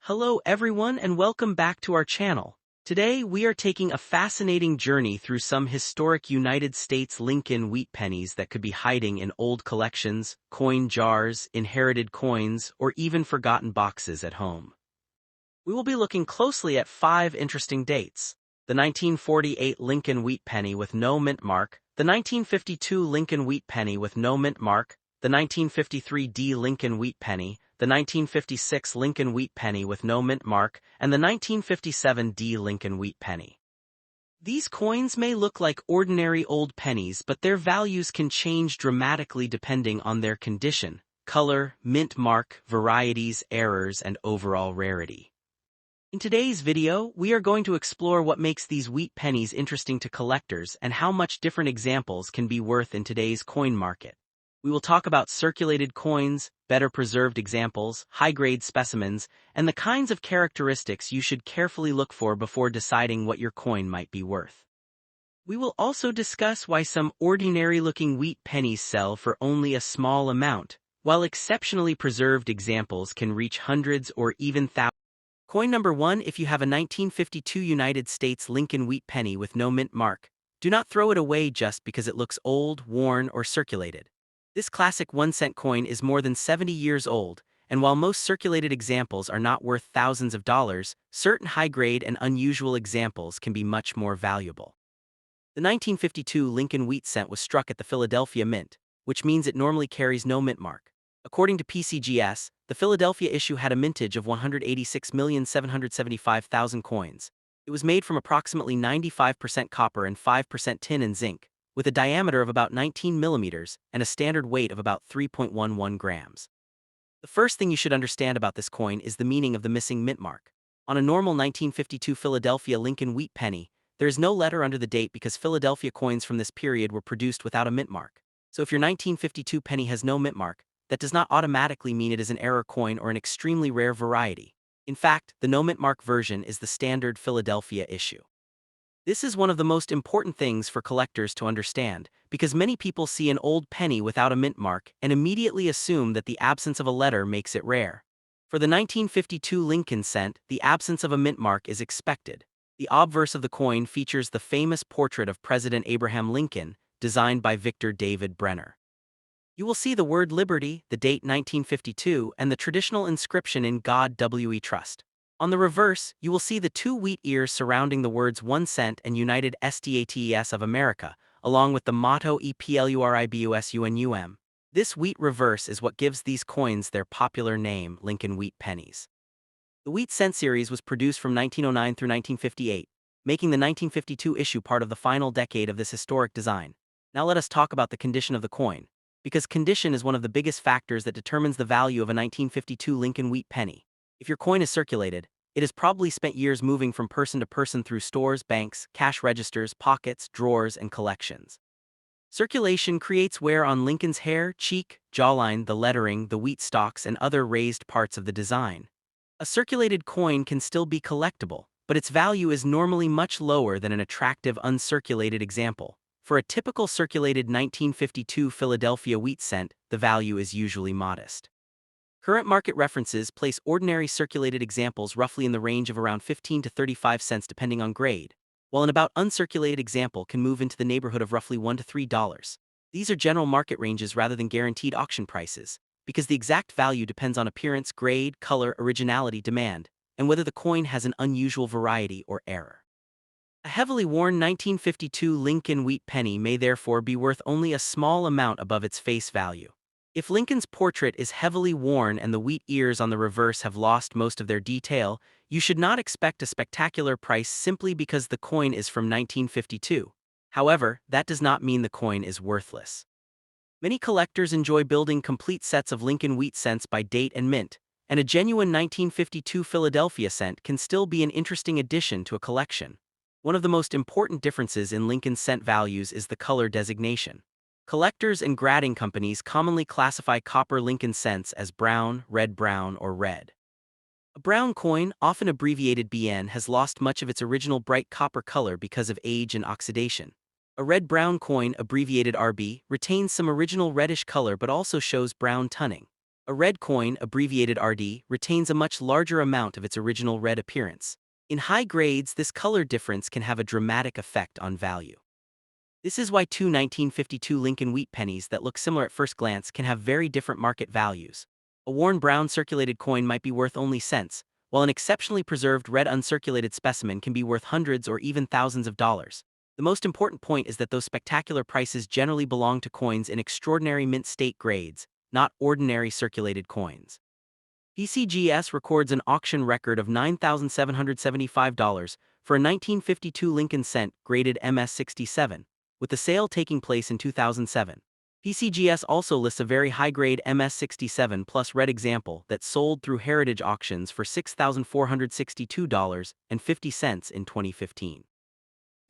Hello everyone and welcome back to our channel. Today we are taking a fascinating journey through some historic United States Lincoln wheat pennies that could be hiding in old collections, coin jars, inherited coins, or even forgotten boxes at home. We will be looking closely at 5 interesting dates: the 1948 Lincoln wheat penny with no mint mark, the 1952 Lincoln wheat penny with no mint mark, the 1953 D Lincoln wheat penny, the 1956 Lincoln wheat penny with no mint mark, and the 1957 D Lincoln wheat penny. These coins may look like ordinary old pennies, but their values can change dramatically depending on their condition, color, mint mark, varieties, errors, and overall rarity. In today's video, we are going to explore what makes these wheat pennies interesting to collectors and how much different examples can be worth in today's coin market. We will talk about circulated coins, better preserved examples, high-grade specimens, and the kinds of characteristics you should carefully look for before deciding what your coin might be worth. We will also discuss why some ordinary-looking wheat pennies sell for only a small amount, while exceptionally preserved examples can reach hundreds or even thousands. Coin number 1. If you have a 1952 United States Lincoln wheat penny with no mint mark, do not throw it away just because it looks old, worn, or circulated. This classic 1-cent coin is more than 70 years old, and while most circulated examples are not worth thousands of dollars, certain high-grade and unusual examples can be much more valuable. The 1952 Lincoln wheat cent was struck at the Philadelphia Mint, which means it normally carries no mint mark. According to PCGS, the Philadelphia issue had a mintage of 186,775,000 coins. It was made from approximately 95% copper and 5% tin and zinc, with a diameter of about 19 millimeters and a standard weight of about 3.11 grams. The first thing you should understand about this coin is the meaning of the missing mint mark. On a normal 1952 Philadelphia Lincoln wheat penny, there is no letter under the date because Philadelphia coins from this period were produced without a mint mark. So if your 1952 penny has no mint mark, that does not automatically mean it is an error coin or an extremely rare variety. In fact, the no mint mark version is the standard Philadelphia issue. This is one of the most important things for collectors to understand, because many people see an old penny without a mint mark and immediately assume that the absence of a letter makes it rare. For the 1952 Lincoln cent, the absence of a mint mark is expected. The obverse of the coin features the famous portrait of President Abraham Lincoln, designed by Victor David Brenner. You will see the word Liberty, the date 1952, and the traditional inscription In God We Trust. On the reverse, you will see the 2 wheat ears surrounding the words 1 cent and United States of America, along with the motto EPLURIBUSUNUM. This wheat reverse is what gives these coins their popular name, Lincoln wheat pennies. The wheat cent series was produced from 1909 through 1958, making the 1952 issue part of the final decade of this historic design. Now let us talk about the condition of the coin, because condition is one of the biggest factors that determines the value of a 1952 Lincoln wheat penny. If your coin is circulated, it has probably spent years moving from person to person through stores, banks, cash registers, pockets, drawers, and collections. Circulation creates wear on Lincoln's hair, cheek, jawline, the lettering, the wheat stalks, and other raised parts of the design. A circulated coin can still be collectible, but its value is normally much lower than an attractive uncirculated example. For a typical circulated 1952 Philadelphia wheat cent, the value is usually modest. Current market references place ordinary circulated examples roughly in the range of around 15 to 35 cents depending on grade, while an about uncirculated example can move into the neighborhood of roughly $1 to $3. These are general market ranges rather than guaranteed auction prices, because the exact value depends on appearance, grade, color, originality, demand, and whether the coin has an unusual variety or error. A heavily worn 1952 Lincoln wheat penny may therefore be worth only a small amount above its face value. If Lincoln's portrait is heavily worn and the wheat ears on the reverse have lost most of their detail, you should not expect a spectacular price simply because the coin is from 1952. However, that does not mean the coin is worthless. Many collectors enjoy building complete sets of Lincoln wheat cents by date and mint, and a genuine 1952 Philadelphia cent can still be an interesting addition to a collection. One of the most important differences in Lincoln cent values is the color designation. Collectors and grading companies commonly classify copper Lincoln cents as brown, red-brown, or red. A brown coin, often abbreviated BN, has lost much of its original bright copper color because of age and oxidation. A red-brown coin, abbreviated RB, retains some original reddish color but also shows brown toning. A red coin, abbreviated RD, retains a much larger amount of its original red appearance. In high grades, this color difference can have a dramatic effect on value. This is why two 1952 Lincoln wheat pennies that look similar at first glance can have very different market values. A worn brown circulated coin might be worth only cents, while an exceptionally preserved red uncirculated specimen can be worth hundreds or even thousands of dollars. The most important point is that those spectacular prices generally belong to coins in extraordinary mint state grades, not ordinary circulated coins. PCGS records an auction record of $9,775 for a 1952 Lincoln cent graded MS67, with the sale taking place in 2007. PCGS also lists a very high-grade MS67 plus red example that sold through heritage auctions for $6,462.50 in 2015.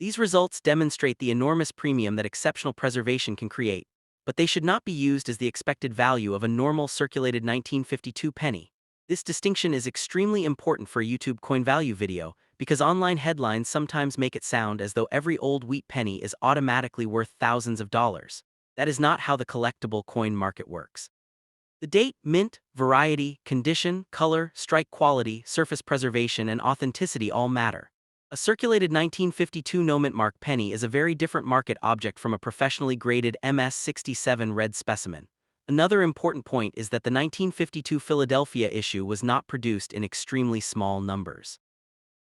These results demonstrate the enormous premium that exceptional preservation can create, but they should not be used as the expected value of a normal circulated 1952 penny. This distinction is extremely important for a YouTube coin value video because online headlines sometimes make it sound as though every old wheat penny is automatically worth thousands of dollars. That is not how the collectible coin market works. The date, mint, variety, condition, color, strike quality, surface preservation, and authenticity all matter. A circulated 1952 no-mint mark penny is a very different market object from a professionally graded MS67 red specimen. Another important point is that the 1952 Philadelphia issue was not produced in extremely small numbers.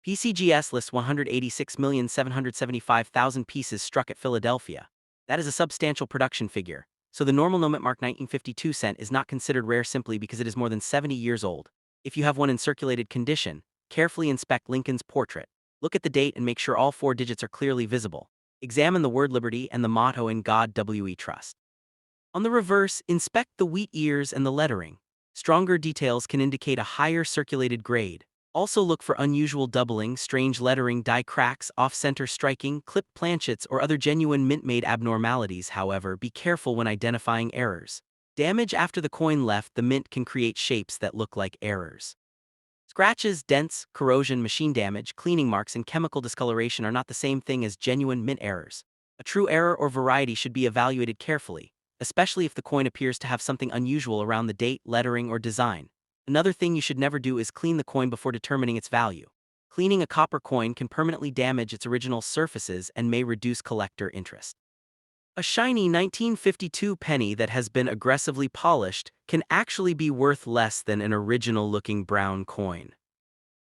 PCGS lists 186,775,000 pieces struck at Philadelphia. That is a substantial production figure, so the normal no-mint mark 1952 cent is not considered rare simply because it is more than 70 years old. If you have one in circulated condition, carefully inspect Lincoln's portrait. Look at the date and make sure all 4 digits are clearly visible. Examine the word liberty and the motto "In God We Trust." On the reverse, inspect the wheat ears and the lettering. Stronger details can indicate a higher circulated grade. Also look for unusual doubling, strange lettering, die cracks, off-center striking, clipped planchets, or other genuine mint-made abnormalities. However, be careful when identifying errors. Damage after the coin left the mint can create shapes that look like errors. Scratches, dents, corrosion, machine damage, cleaning marks, and chemical discoloration are not the same thing as genuine mint errors. A true error or variety should be evaluated carefully, especially if the coin appears to have something unusual around the date, lettering, or design. Another thing you should never do is clean the coin before determining its value. Cleaning a copper coin can permanently damage its original surfaces and may reduce collector interest. A shiny 1952 penny that has been aggressively polished can actually be worth less than an original-looking brown coin.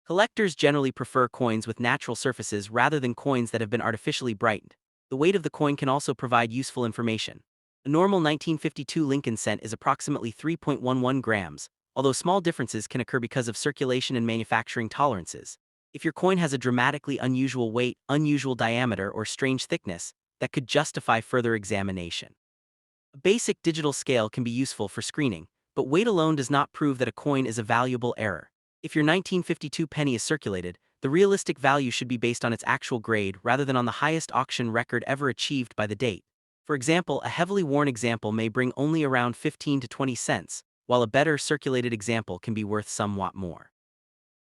Collectors generally prefer coins with natural surfaces rather than coins that have been artificially brightened. The weight of the coin can also provide useful information. A normal 1952 Lincoln cent is approximately 3.11 grams, although small differences can occur because of circulation and manufacturing tolerances. If your coin has a dramatically unusual weight, unusual diameter, or strange thickness, that could justify further examination. A basic digital scale can be useful for screening, but weight alone does not prove that a coin is a valuable error. If your 1952 penny is circulated, the realistic value should be based on its actual grade rather than on the highest auction record ever achieved by the date. For example, a heavily worn example may bring only around 15 to 20 cents, while a better circulated example can be worth somewhat more.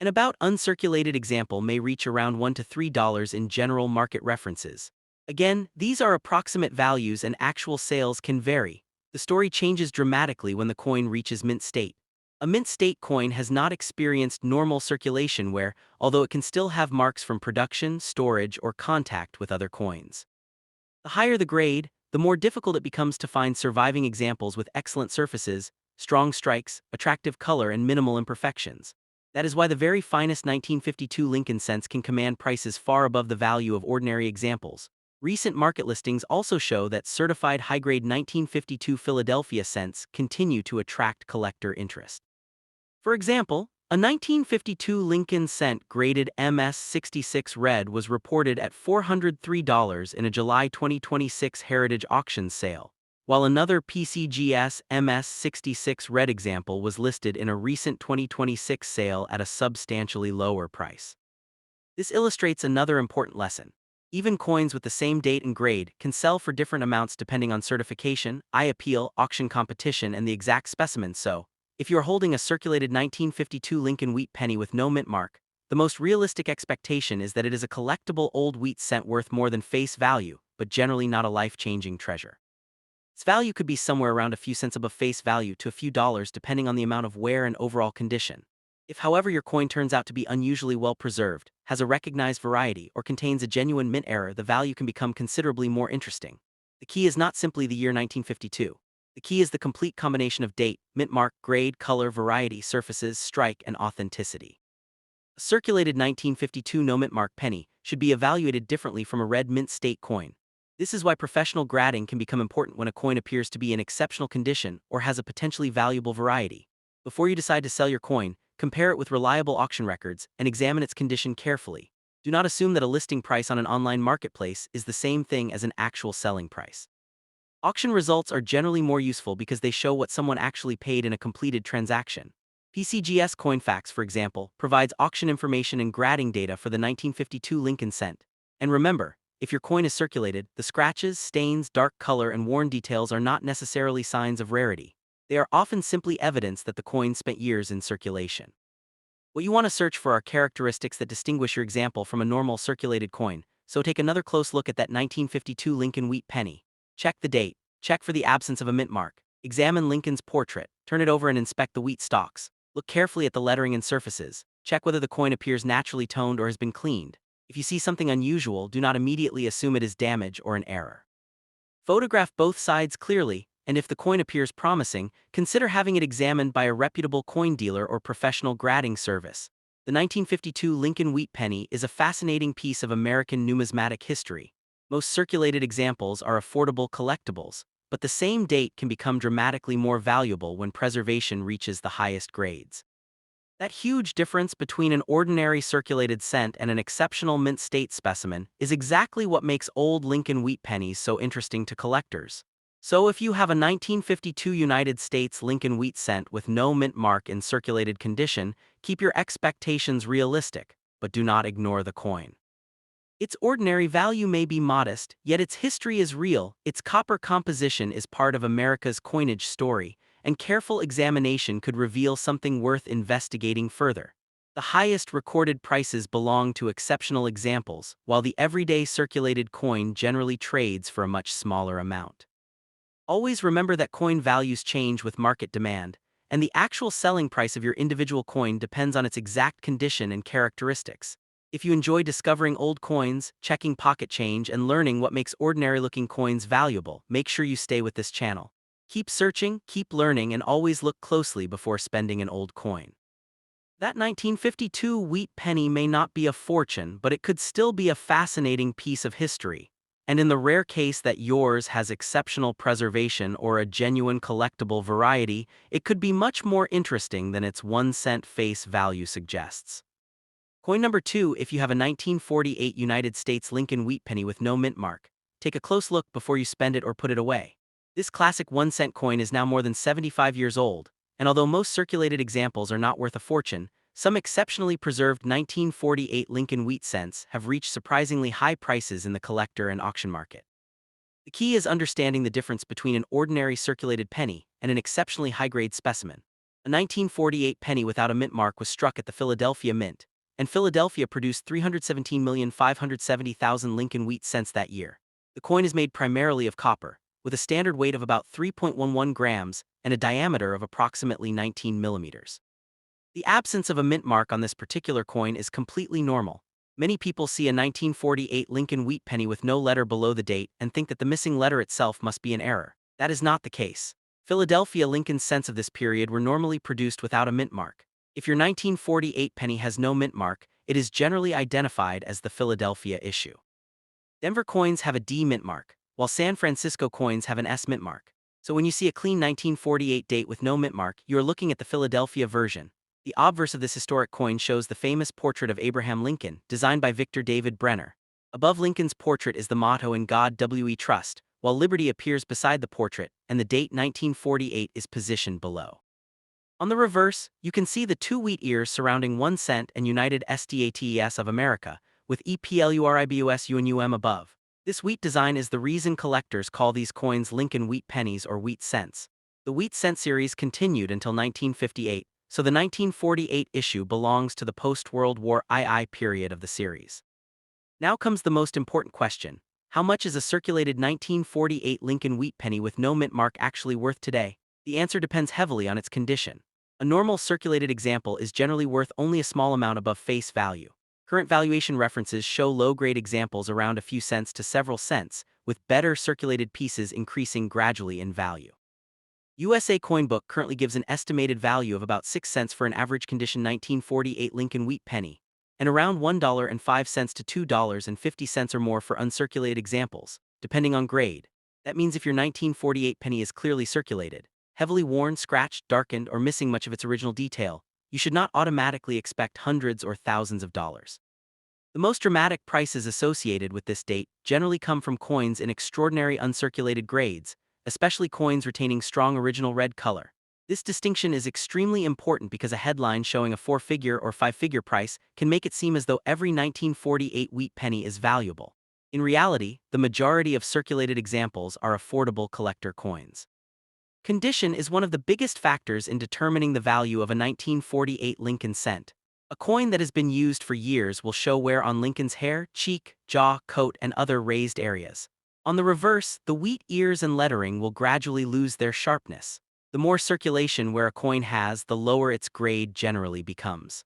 An about uncirculated example may reach around $1 to $3 in general market references. Again, these are approximate values and actual sales can vary. The story changes dramatically when the coin reaches mint state. A mint state coin has not experienced normal circulation where, although it can still have marks from production, storage, or contact with other coins. The higher the grade, the more difficult it becomes to find surviving examples with excellent surfaces, strong strikes, attractive color, and minimal imperfections. That is why the very finest 1952 Lincoln cents can command prices far above the value of ordinary examples. Recent market listings also show that certified high-grade 1952 Philadelphia cents continue to attract collector interest. For example, a 1952 Lincoln cent graded MS66 red was reported at $403 in a July 2026 Heritage Auctions sale, while another PCGS MS66 red example was listed in a recent 2026 sale at a substantially lower price. This illustrates another important lesson. Even coins with the same date and grade can sell for different amounts depending on certification, eye appeal, auction competition, and the exact specimen. So, if you are holding a circulated 1952 Lincoln wheat penny with no mint mark, the most realistic expectation is that it is a collectible old wheat cent worth more than face value, but generally not a life-changing treasure. Its value could be somewhere around a few cents above face value to a few dollars depending on the amount of wear and overall condition. If, however, your coin turns out to be unusually well preserved, has a recognized variety, or contains a genuine mint error, the value can become considerably more interesting. The key is not simply the year 1952. The key is the complete combination of date, mint mark, grade, color, variety, surfaces, strike, and authenticity. A circulated 1952 no mint mark penny should be evaluated differently from a red mint state coin. This is why professional grading can become important when a coin appears to be in exceptional condition or has a potentially valuable variety. Before you decide to sell your coin, compare it with reliable auction records and examine its condition carefully. Do not assume that a listing price on an online marketplace is the same thing as an actual selling price. Auction results are generally more useful because they show what someone actually paid in a completed transaction. PCGS Coinfax, for example, provides auction information and grading data for the 1952 Lincoln cent. And remember, if your coin is circulated, the scratches, stains, dark color, and worn details are not necessarily signs of rarity. They are often simply evidence that the coin spent years in circulation. What you want to search for are characteristics that distinguish your example from a normal circulated coin, so take another close look at that 1952 Lincoln wheat penny. Check the date, check for the absence of a mint mark, examine Lincoln's portrait, turn it over and inspect the wheat stalks. Look carefully at the lettering and surfaces, check whether the coin appears naturally toned or has been cleaned. If you see something unusual, do not immediately assume it is damage or an error. Photograph both sides clearly, and if the coin appears promising, consider having it examined by a reputable coin dealer or professional grading service. The 1952 Lincoln wheat penny is a fascinating piece of American numismatic history. Most circulated examples are affordable collectibles, but the same date can become dramatically more valuable when preservation reaches the highest grades. That huge difference between an ordinary circulated cent and an exceptional mint state specimen is exactly what makes old Lincoln wheat pennies so interesting to collectors. So if you have a 1952 United States Lincoln wheat cent with no mint mark in circulated condition, keep your expectations realistic, but do not ignore the coin. Its ordinary value may be modest, yet its history is real. Its copper composition is part of America's coinage story, and careful examination could reveal something worth investigating further. The highest recorded prices belong to exceptional examples, while the everyday circulated coin generally trades for a much smaller amount. Always remember that coin values change with market demand, and the actual selling price of your individual coin depends on its exact condition and characteristics. If you enjoy discovering old coins, checking pocket change, and learning what makes ordinary-looking coins valuable, make sure you stay with this channel. Keep searching, keep learning, and always look closely before spending an old coin. That 1952 wheat penny may not be a fortune, but it could still be a fascinating piece of history. And in the rare case that yours has exceptional preservation or a genuine collectible variety, it could be much more interesting than its 1 cent face value suggests. Coin number 2. If you have a 1948 United States Lincoln wheat penny with no mint mark, take a close look before you spend it or put it away. This classic 1 cent coin is now more than 75 years old, and although most circulated examples are not worth a fortune, some exceptionally preserved 1948 Lincoln wheat cents have reached surprisingly high prices in the collector and auction market. The key is understanding the difference between an ordinary circulated penny and an exceptionally high-grade specimen. A 1948 penny without a mint mark was struck at the Philadelphia Mint, and Philadelphia produced 317,570,000 Lincoln wheat cents that year. The coin is made primarily of copper, with a standard weight of about 3.11 grams and a diameter of approximately 19 millimeters. The absence of a mint mark on this particular coin is completely normal. Many people see a 1948 Lincoln wheat penny with no letter below the date and think that the missing letter itself must be an error. That is not the case. Philadelphia Lincoln cents of this period were normally produced without a mint mark. If your 1948 penny has no mint mark, it is generally identified as the Philadelphia issue. Denver coins have a D mint mark, while San Francisco coins have an S mint mark. So when you see a clean 1948 date with no mint mark, you are looking at the Philadelphia version. The obverse of this historic coin shows the famous portrait of Abraham Lincoln, designed by Victor David Brenner. Above Lincoln's portrait is the motto "In God We Trust," while Liberty appears beside the portrait, and the date 1948 is positioned below. On the reverse, you can see the two wheat ears surrounding 1 cent and United States of America, with EPLURIBUSUNUM above. This wheat design is the reason collectors call these coins Lincoln wheat pennies or wheat cents. The wheat cent series continued until 1958, so the 1948 issue belongs to the post-World War II period of the series. Now comes the most important question. How much is a circulated 1948 Lincoln wheat penny with no mint mark actually worth today? The answer depends heavily on its condition. A normal circulated example is generally worth only a small amount above face value. Current valuation references show low-grade examples around a few cents to several cents, with better circulated pieces increasing gradually in value. USA Coinbook currently gives an estimated value of about 6 cents for an average condition 1948 Lincoln wheat penny, and around $1.05 to $2.50 or more for uncirculated examples, depending on grade. That means if your 1948 penny is clearly circulated, heavily worn, scratched, darkened, or missing much of its original detail, you should not automatically expect hundreds or thousands of dollars. The most dramatic prices associated with this date generally come from coins in extraordinary uncirculated grades, especially coins retaining strong original red color. This distinction is extremely important because a headline showing a 4-figure or 5-figure price can make it seem as though every 1948 wheat penny is valuable. In reality, the majority of circulated examples are affordable collector coins. Condition is one of the biggest factors in determining the value of a 1948 Lincoln cent. A coin that has been used for years will show wear on Lincoln's hair, cheek, jaw, coat, and other raised areas. On the reverse, the wheat ears and lettering will gradually lose their sharpness. The more circulation wear a coin has, the lower its grade generally becomes.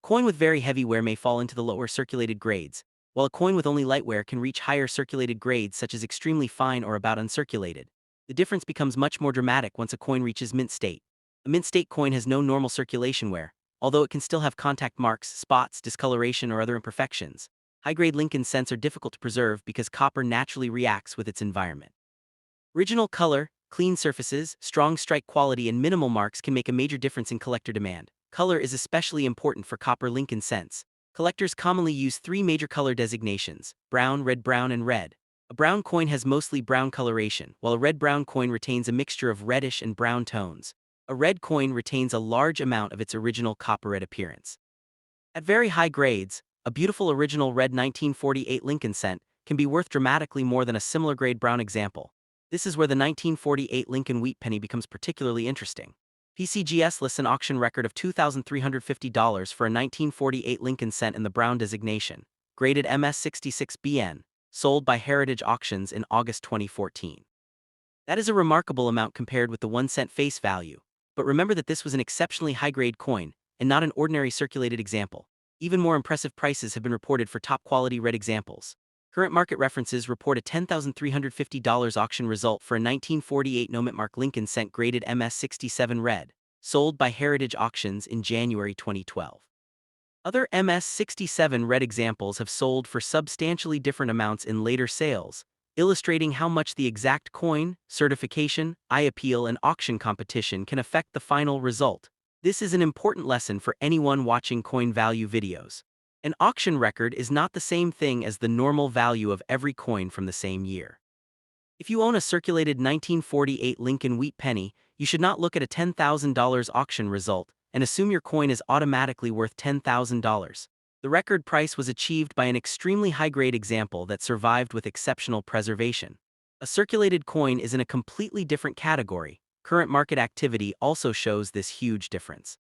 Coin with very heavy wear may fall into the lower circulated grades, while a coin with only light wear can reach higher circulated grades such as extremely fine or about uncirculated. The difference becomes much more dramatic once a coin reaches mint state. A mint state coin has no normal circulation wear, although it can still have contact marks, spots, discoloration, or other imperfections. High-grade Lincoln cents are difficult to preserve because copper naturally reacts with its environment. Original color, clean surfaces, strong strike quality, and minimal marks can make a major difference in collector demand. Color is especially important for copper Lincoln cents. Collectors commonly use 3 major color designations: brown, and red. A brown coin has mostly brown coloration, while a red-brown coin retains a mixture of reddish and brown tones. A red coin retains a large amount of its original copper red appearance. At very high grades, a beautiful original red 1948 Lincoln cent can be worth dramatically more than a similar grade brown example. This is where the 1948 Lincoln wheat penny becomes particularly interesting. PCGS lists an auction record of $2,350 for a 1948 Lincoln cent in the brown designation, graded MS66BN, sold by Heritage Auctions in August 2014. That is a remarkable amount compared with the 1 cent face value, but remember that this was an exceptionally high-grade coin, and not an ordinary circulated example. Even more impressive prices have been reported for top-quality red examples. Current market references report a $10,350 auction result for a 1948 no-mint mark Lincoln cent graded MS67 red, sold by Heritage Auctions in January 2012. Other MS67 red examples have sold for substantially different amounts in later sales, illustrating how much the exact coin, certification, eye appeal, and auction competition can affect the final result. This is an important lesson for anyone watching coin value videos. An auction record is not the same thing as the normal value of every coin from the same year. If you own a circulated 1948 Lincoln wheat penny, you should not look at a $10,000 auction result and assume your coin is automatically worth $10,000. The record price was achieved by an extremely high-grade example that survived with exceptional preservation. A circulated coin is in a completely different category. Current market activity also shows this huge difference.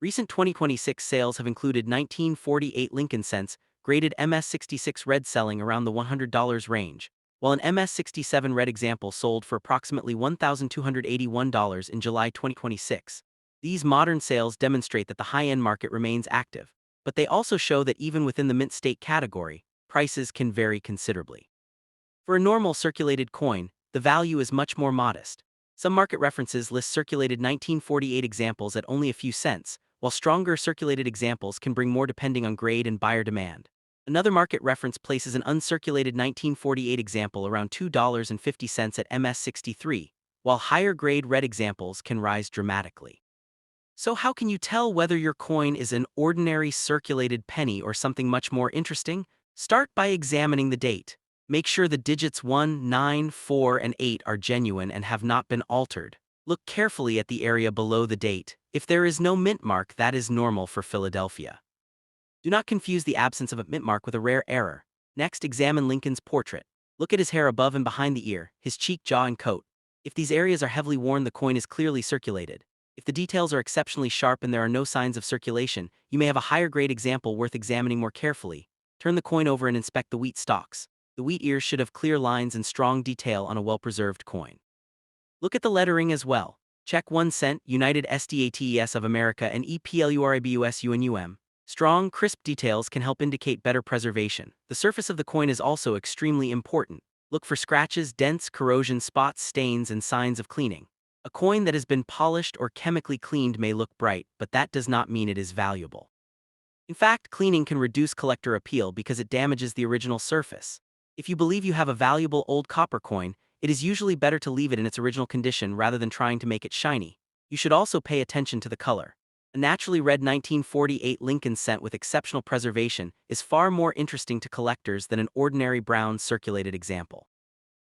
Recent 2026 sales have included 1948 Lincoln cents, graded MS66 red selling around the $100 range, while an MS67 red example sold for approximately $1,281 in July 2026. These modern sales demonstrate that the high-end market remains active, but they also show that even within the mint state category, prices can vary considerably. For a normal circulated coin, the value is much more modest. Some market references list circulated 1948 examples at only a few cents, while stronger circulated examples can bring more depending on grade and buyer demand. Another market reference places an uncirculated 1948 example around $2.50 at MS63, while higher grade red examples can rise dramatically. So how can you tell whether your coin is an ordinary circulated penny or something much more interesting? Start by examining the date. Make sure the digits 1, 9, 4, and 8 are genuine and have not been altered. Look carefully at the area below the date. If there is no mint mark, that is normal for Philadelphia. Do not confuse the absence of a mint mark with a rare error. Next, examine Lincoln's portrait. Look at his hair above and behind the ear, his cheek, jaw, and coat. If these areas are heavily worn, the coin is clearly circulated. If the details are exceptionally sharp and there are no signs of circulation, you may have a higher grade example worth examining more carefully. Turn the coin over and inspect the wheat stalks. The wheat ears should have clear lines and strong detail on a well-preserved coin. Look at the lettering as well. Check 1 cent, United States of America and EPLURIBUS UNUM. Strong, crisp details can help indicate better preservation. The surface of the coin is also extremely important. Look for scratches, dents, corrosion, spots, stains, and signs of cleaning. A coin that has been polished or chemically cleaned may look bright, but that does not mean it is valuable. In fact, cleaning can reduce collector appeal because it damages the original surface. If you believe you have a valuable old copper coin, it is usually better to leave it in its original condition rather than trying to make it shiny. You should also pay attention to the color. A naturally red 1948 Lincoln cent with exceptional preservation is far more interesting to collectors than an ordinary brown circulated example.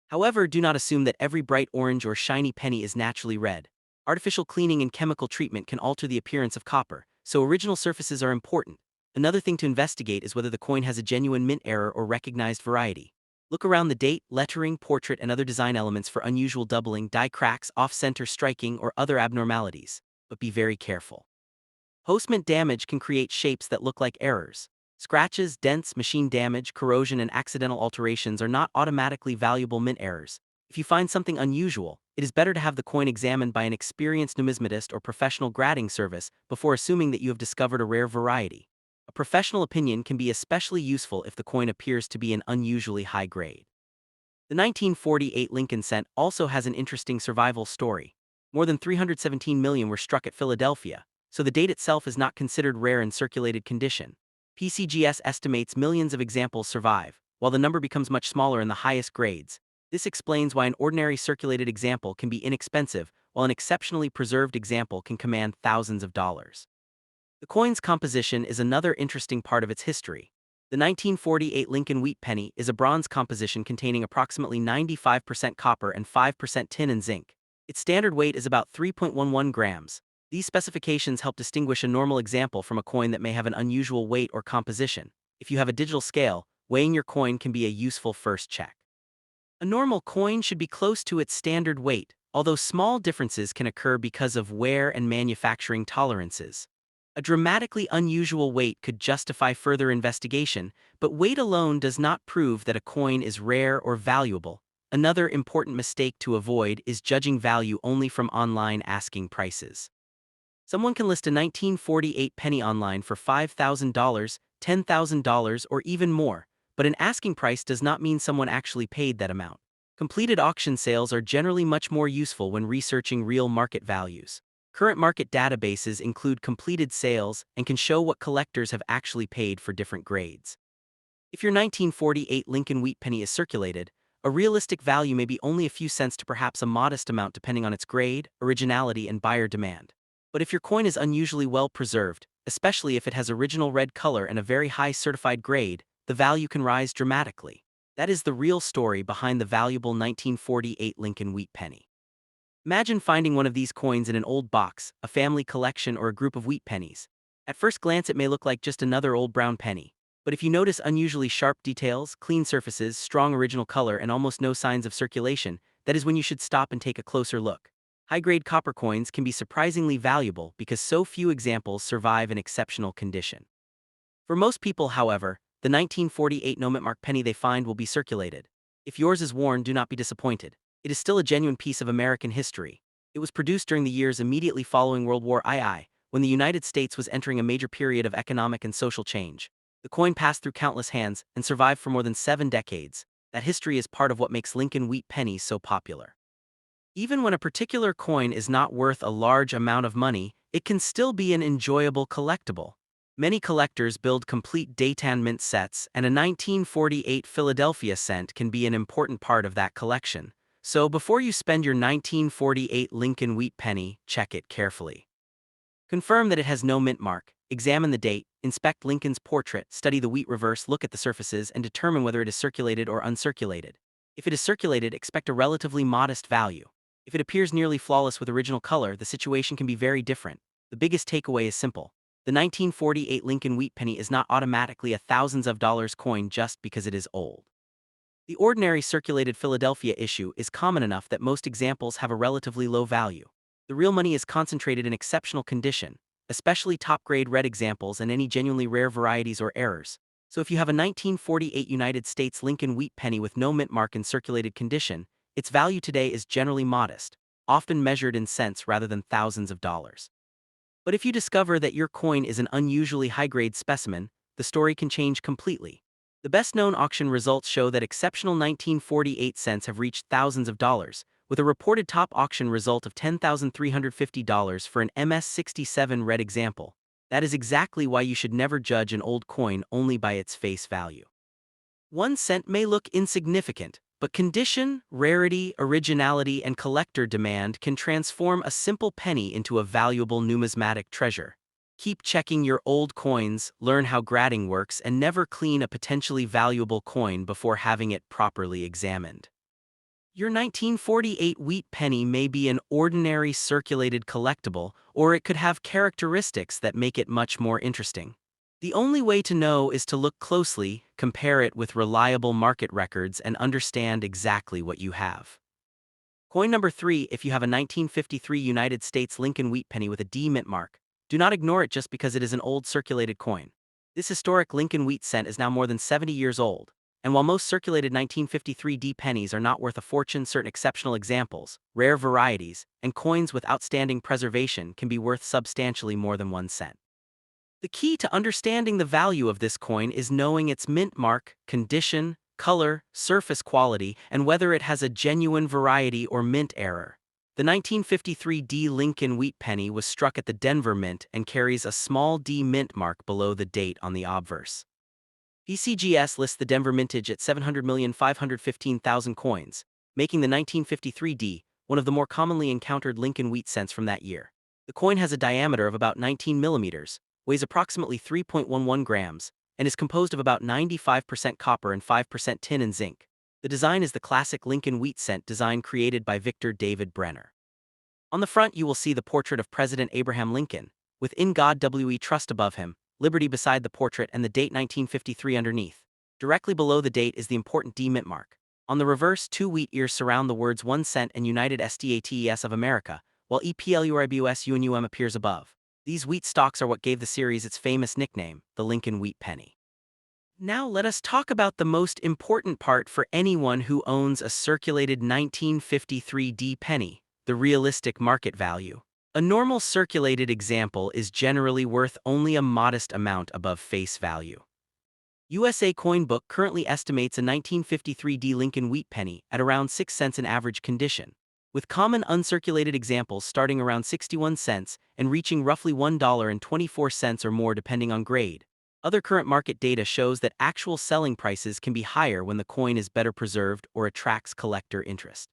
However, do not assume that every bright orange or shiny penny is naturally red. Artificial cleaning and chemical treatment can alter the appearance of copper, so original surfaces are important. Another thing to investigate is whether the coin has a genuine mint error or recognized variety. Look around the date, lettering, portrait, and other design elements for unusual doubling, die cracks, off-center striking, or other abnormalities, but be very careful. Post-mint damage can create shapes that look like errors. Scratches, dents, machine damage, corrosion, and accidental alterations are not automatically valuable mint errors. If you find something unusual, it is better to have the coin examined by an experienced numismatist or professional grading service before assuming that you have discovered a rare variety. A professional opinion can be especially useful if the coin appears to be an unusually high grade. The 1948 Lincoln cent also has an interesting survival story. More than 317 million were struck at Philadelphia, so the date itself is not considered rare in circulated condition. PCGS estimates millions of examples survive, while the number becomes much smaller in the highest grades. This explains why an ordinary circulated example can be inexpensive, while an exceptionally preserved example can command thousands of dollars. The coin's composition is another interesting part of its history. The 1948 Lincoln wheat penny is a bronze composition containing approximately 95% copper and 5% tin and zinc. Its standard weight is about 3.11 grams. These specifications help distinguish a normal example from a coin that may have an unusual weight or composition. If you have a digital scale, weighing your coin can be a useful first check. A normal coin should be close to its standard weight, although small differences can occur because of wear and manufacturing tolerances. A dramatically unusual weight could justify further investigation, but weight alone does not prove that a coin is rare or valuable. Another important mistake to avoid is judging value only from online asking prices. Someone can list a 1948 penny online for $5,000, $10,000, or even more, but an asking price does not mean someone actually paid that amount. Completed auction sales are generally much more useful when researching real market values. Current market databases include completed sales and can show what collectors have actually paid for different grades. If your 1948 Lincoln wheat penny is circulated, a realistic value may be only a few cents to perhaps a modest amount depending on its grade, originality, and buyer demand. But if your coin is unusually well preserved, especially if it has original red color and a very high certified grade, the value can rise dramatically. That is the real story behind the valuable 1948 Lincoln wheat penny. Imagine finding one of these coins in an old box, a family collection, or a group of wheat pennies. At first glance it may look like just another old brown penny. But if you notice unusually sharp details, clean surfaces, strong original color, and almost no signs of circulation, that is when you should stop and take a closer look. High-grade copper coins can be surprisingly valuable because so few examples survive in exceptional condition. For most people, however, the 1948 no mint mark penny they find will be circulated. If yours is worn, do not be disappointed. It is still a genuine piece of American history. It was produced during the years immediately following World War II, when the United States was entering a major period of economic and social change. The coin passed through countless hands and survived for more than 7 decades. That history is part of what makes Lincoln wheat pennies so popular. Even when a particular coin is not worth a large amount of money, it can still be an enjoyable collectible. Many collectors build complete daytime mint sets, and a 1948 Philadelphia cent can be an important part of that collection. So before you spend your 1948 Lincoln wheat penny, check it carefully. Confirm that it has no mint mark, examine the date, inspect Lincoln's portrait, study the wheat reverse, look at the surfaces, and determine whether it is circulated or uncirculated. If it is circulated, expect a relatively modest value. If it appears nearly flawless with original color, the situation can be very different. The biggest takeaway is simple. The 1948 Lincoln wheat penny is not automatically a thousands of dollars coin just because it is old. The ordinary circulated Philadelphia issue is common enough that most examples have a relatively low value. The real money is concentrated in exceptional condition, especially top-grade red examples and any genuinely rare varieties or errors. So if you have a 1948 United States Lincoln wheat penny with no mint mark in circulated condition, its value today is generally modest, often measured in cents rather than thousands of dollars. But if you discover that your coin is an unusually high-grade specimen, the story can change completely. The best-known auction results show that exceptional 1948 cents have reached thousands of dollars, with a reported top auction result of $10,350 for an MS-67 red example. That is exactly why you should never judge an old coin only by its face value. 1 cent may look insignificant, but condition, rarity, originality, and collector demand can transform a simple penny into a valuable numismatic treasure. Keep checking your old coins, learn how grading works, and never clean a potentially valuable coin before having it properly examined. Your 1948 wheat penny may be an ordinary circulated collectible, or it could have characteristics that make it much more interesting. The only way to know is to look closely, compare it with reliable market records, and understand exactly what you have. Coin number 3. If you have a 1953 United States Lincoln wheat penny with a D mint mark, do not ignore it just because it is an old circulated coin. This historic Lincoln wheat cent is now more than 70 years old, and while most circulated 1953 D pennies are not worth a fortune, certain exceptional examples, rare varieties, and coins with outstanding preservation can be worth substantially more than 1 cent. The key to understanding the value of this coin is knowing its mint mark, condition, color, surface quality, and whether it has a genuine variety or mint error. The 1953 D Lincoln wheat penny was struck at the Denver Mint and carries a small D mint mark below the date on the obverse. PCGS lists the Denver mintage at 700,515,000 coins, making the 1953 D one of the more commonly encountered Lincoln wheat cents from that year. The coin has a diameter of about 19 millimeters, weighs approximately 3.11 grams, and is composed of about 95% copper and 5% tin and zinc. The design is the classic Lincoln wheat cent design created by Victor David Brenner. On the front you will see the portrait of President Abraham Lincoln, with "In God We Trust" above him, Liberty beside the portrait, and the date 1953 underneath. Directly below the date is the important D mint mark. On the reverse, 2 wheat ears surround the words 1 cent and United States of America, while EPLURIBUS appears above. These wheat stalks are what gave the series its famous nickname, the Lincoln Wheat Penny. Now let us talk about the most important part for anyone who owns a circulated 1953 D penny, the realistic market value. A normal circulated example is generally worth only a modest amount above face value. USA Coin Book currently estimates a 1953 D Lincoln wheat penny at around 6 cents in average condition, with common uncirculated examples starting around 61 cents and reaching roughly $1.24 or more depending on grade. Other current market data shows that actual selling prices can be higher when the coin is better preserved or attracts collector interest.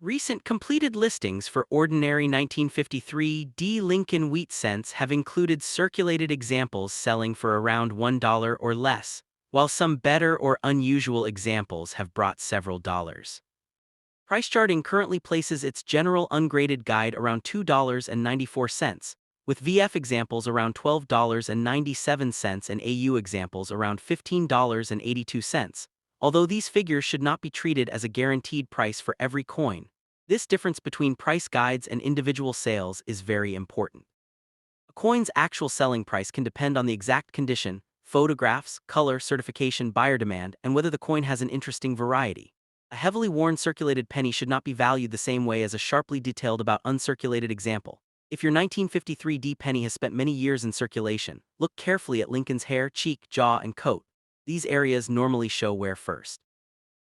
Recent completed listings for ordinary 1953 D Lincoln wheat cents have included circulated examples selling for around $1 or less, while some better or unusual examples have brought several dollars. Price charting currently places its general ungraded guide around $2.94, with VF examples around $12.97 and AU examples around $15.82, although these figures should not be treated as a guaranteed price for every coin. This difference between price guides and individual sales is very important. A coin's actual selling price can depend on the exact condition, photographs, color, certification, buyer demand, and whether the coin has an interesting variety. A heavily worn circulated penny should not be valued the same way as a sharply detailed about uncirculated example. If your 1953 D penny has spent many years in circulation, look carefully at Lincoln's hair, cheek, jaw, and coat. These areas normally show wear first.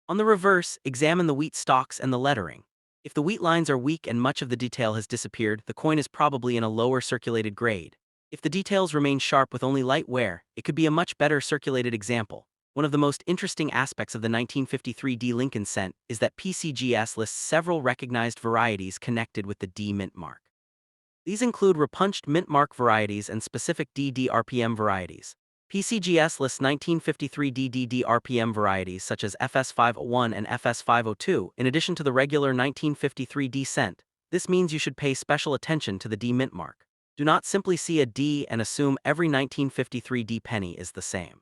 On the reverse, examine the wheat stalks and the lettering. If the wheat lines are weak and much of the detail has disappeared, the coin is probably in a lower circulated grade. If the details remain sharp with only light wear, it could be a much better circulated example. One of the most interesting aspects of the 1953 D Lincoln cent is that PCGS lists several recognized varieties connected with the D mint mark. These include repunched mint mark varieties and specific DD-RPM varieties. PCGS lists 1953 DD-RPM varieties such as FS501 and FS502 in addition to the regular 1953 D cent. This means you should pay special attention to the D mint mark. Do not simply see a D and assume every 1953 D penny is the same.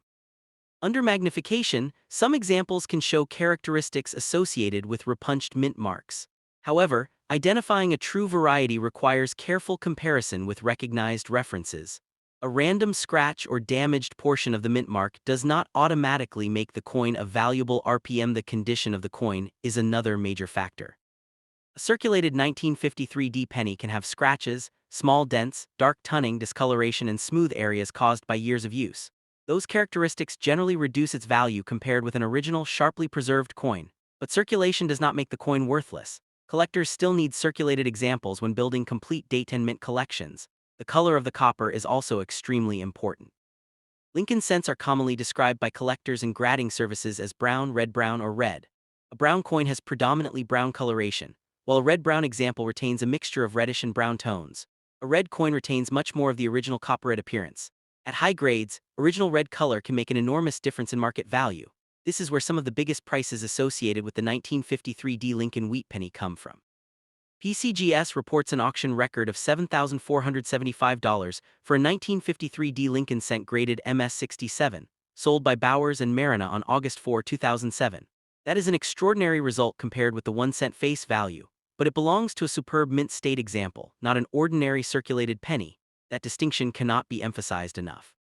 Under magnification, some examples can show characteristics associated with repunched mint marks. However, identifying a true variety requires careful comparison with recognized references. A random scratch or damaged portion of the mint mark does not automatically make the coin a valuable RPM. The condition of the coin is another major factor. A circulated 1953 D penny can have scratches, small dents, dark toning, discoloration, and smooth areas caused by years of use. Those characteristics generally reduce its value compared with an original, sharply preserved coin. But circulation does not make the coin worthless. Collectors still need circulated examples when building complete date and mint collections. The color of the copper is also extremely important. Lincoln cents are commonly described by collectors and grading services as brown, red-brown, or red. A brown coin has predominantly brown coloration, while a red-brown example retains a mixture of reddish and brown tones. A red coin retains much more of the original copper red appearance. At high grades, original red color can make an enormous difference in market value. This is where some of the biggest prices associated with the 1953 D Lincoln wheat penny come from. PCGS reports an auction record of $7,475 for a 1953 D Lincoln cent graded MS-67, sold by Bowers and Marina on August 4, 2007. That is an extraordinary result compared with the 1 cent face value, but it belongs to a superb mint state example, not an ordinary circulated penny. That distinction cannot be emphasized enough.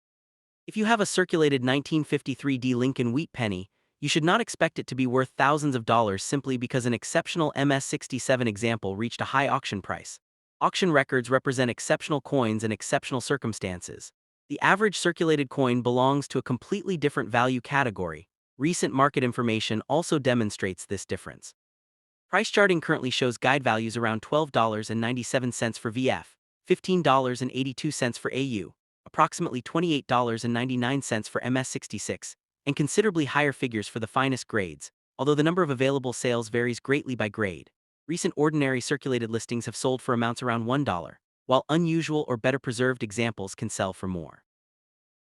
If you have a circulated 1953 D Lincoln wheat penny, you should not expect it to be worth thousands of dollars simply because an exceptional MS-67 example reached a high auction price. Auction records represent exceptional coins and exceptional circumstances. The average circulated coin belongs to a completely different value category. Recent market information also demonstrates this difference. Price charting currently shows guide values around $12.97 for VF, $15.82 for AU, approximately $28.99 for MS-66, and considerably higher figures for the finest grades, although the number of available sales varies greatly by grade. Recent ordinary circulated listings have sold for amounts around $1, while unusual or better preserved examples can sell for more.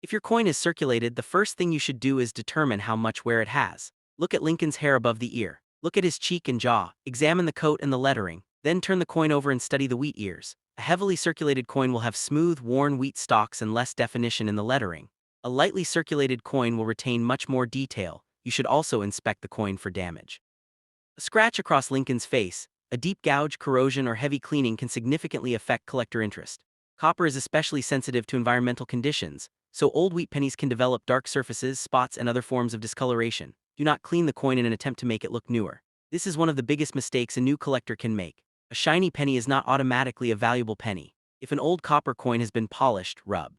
If your coin is circulated, the first thing you should do is determine how much wear it has. Look at Lincoln's hair above the ear. Look at his cheek and jaw. Examine the coat and the lettering. Then turn the coin over and study the wheat ears. A heavily circulated coin will have smooth, worn wheat stalks and less definition in the lettering. A lightly circulated coin will retain much more detail. You should also inspect the coin for damage. A scratch across Lincoln's face, a deep gouge, corrosion, or heavy cleaning can significantly affect collector interest. Copper is especially sensitive to environmental conditions, so old wheat pennies can develop dark surfaces, spots, and other forms of discoloration. Do not clean the coin in an attempt to make it look newer. This is one of the biggest mistakes a new collector can make. A shiny penny is not automatically a valuable penny. If an old copper coin has been polished, rubbed,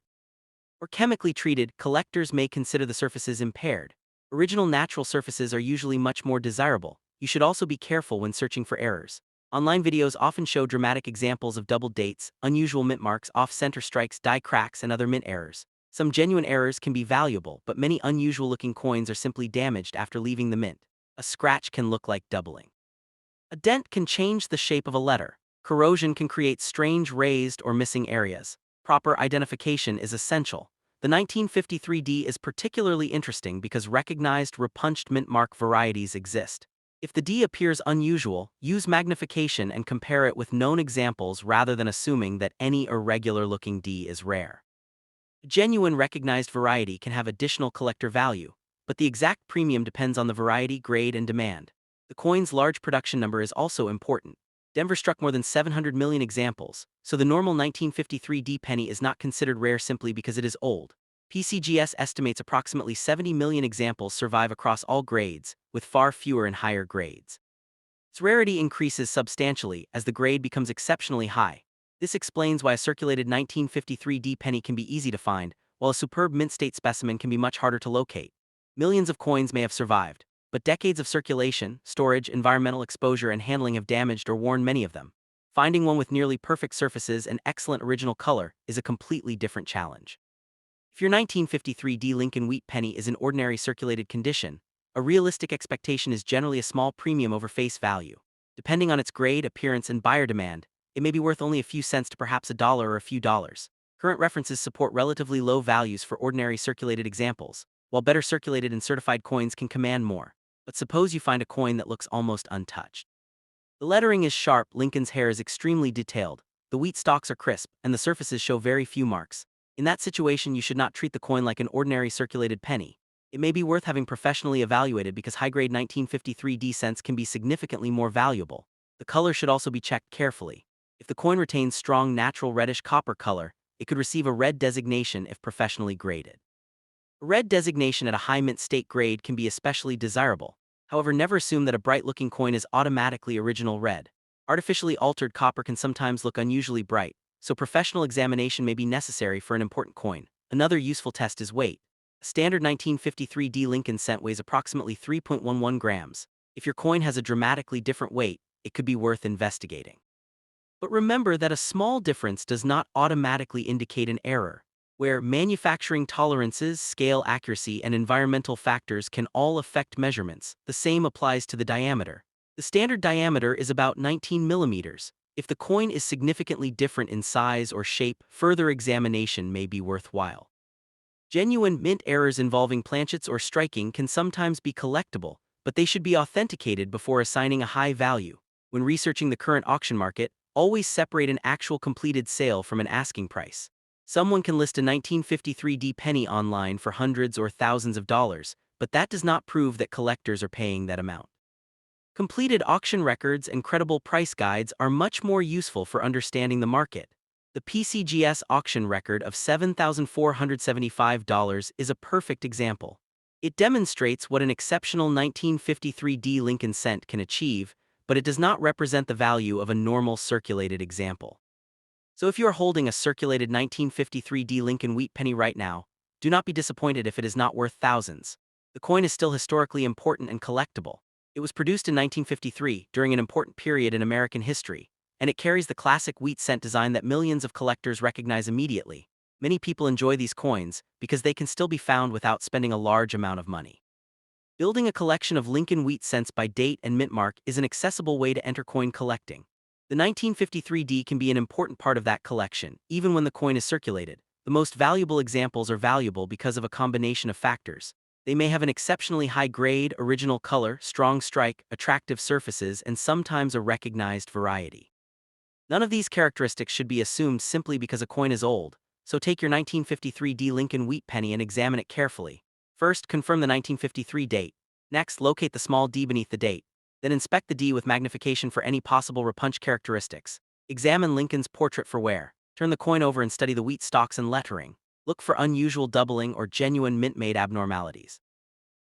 or chemically treated, collectors may consider the surfaces impaired. Original natural surfaces are usually much more desirable. You should also be careful when searching for errors. Online videos often show dramatic examples of doubled dates, unusual mint marks, off-center strikes, die cracks, and other mint errors. Some genuine errors can be valuable, but many unusual-looking coins are simply damaged after leaving the mint. A scratch can look like doubling. A dent can change the shape of a letter. Corrosion can create strange raised or missing areas. Proper identification is essential. The 1953 D is particularly interesting because recognized repunched mint mark varieties exist. If the D appears unusual, use magnification and compare it with known examples rather than assuming that any irregular-looking D is rare. A genuine recognized variety can have additional collector value, but the exact premium depends on the variety, grade, and demand. The coin's large production number is also important. Denver struck more than 700 million examples, so the normal 1953 D penny is not considered rare simply because it is old. PCGS estimates approximately 70 million examples survive across all grades, with far fewer in higher grades. Its rarity increases substantially as the grade becomes exceptionally high. This explains why a circulated 1953 D penny can be easy to find, while a superb mint state specimen can be much harder to locate. Millions of coins may have survived, but decades of circulation, storage, environmental exposure, and handling have damaged or worn many of them. Finding one with nearly perfect surfaces and excellent original color is a completely different challenge. If your 1953 D Lincoln wheat penny is in ordinary circulated condition, a realistic expectation is generally a small premium over face value. Depending on its grade, appearance, and buyer demand, it may be worth only a few cents to perhaps a dollar or a few dollars. Current references support relatively low values for ordinary circulated examples, while better circulated and certified coins can command more. But suppose you find a coin that looks almost untouched. The lettering is sharp, Lincoln's hair is extremely detailed, the wheat stalks are crisp, and the surfaces show very few marks. In that situation, you should not treat the coin like an ordinary circulated penny. It may be worth having professionally evaluated because high-grade 1953 D cents can be significantly more valuable. The color should also be checked carefully. If the coin retains strong natural reddish copper color, it could receive a red designation if professionally graded. A red designation at a high mint state grade can be especially desirable. However, never assume that a bright-looking coin is automatically original red. Artificially altered copper can sometimes look unusually bright, so professional examination may be necessary for an important coin. Another useful test is weight. A standard 1953D Lincoln cent weighs approximately 3.11 grams. If your coin has a dramatically different weight, it could be worth investigating. But remember that a small difference does not automatically indicate an error, where manufacturing tolerances, scale accuracy, and environmental factors can all affect measurements. The same applies to the diameter. The standard diameter is about 19 millimeters. If the coin is significantly different in size or shape, further examination may be worthwhile. Genuine mint errors involving planchets or striking can sometimes be collectible, but they should be authenticated before assigning a high value. When researching the current auction market, always separate an actual completed sale from an asking price. Someone can list a 1953D penny online for hundreds or thousands of dollars, but that does not prove that collectors are paying that amount. Completed auction records and credible price guides are much more useful for understanding the market. The PCGS auction record of $7,475 is a perfect example. It demonstrates what an exceptional 1953D Lincoln cent can achieve, but it does not represent the value of a normal circulated example. So if you are holding a circulated 1953D Lincoln wheat penny right now, do not be disappointed if it is not worth thousands. The coin is still historically important and collectible. It was produced in 1953 during an important period in American history, and it carries the classic wheat cent design that millions of collectors recognize immediately. Many people enjoy these coins because they can still be found without spending a large amount of money. Building a collection of Lincoln wheat cents by date and mint mark is an accessible way to enter coin collecting. The 1953D can be an important part of that collection, even when the coin is circulated. The most valuable examples are valuable because of a combination of factors. They may have an exceptionally high grade, original color, strong strike, attractive surfaces, and sometimes a recognized variety. None of these characteristics should be assumed simply because a coin is old, so take your 1953D Lincoln wheat penny and examine it carefully. First, confirm the 1953 date. Next, locate the small d beneath the date. Then inspect the d with magnification for any possible repunch characteristics. Examine Lincoln's portrait for wear. Turn the coin over and study the wheat stalks and lettering. Look for unusual doubling or genuine mint-made abnormalities.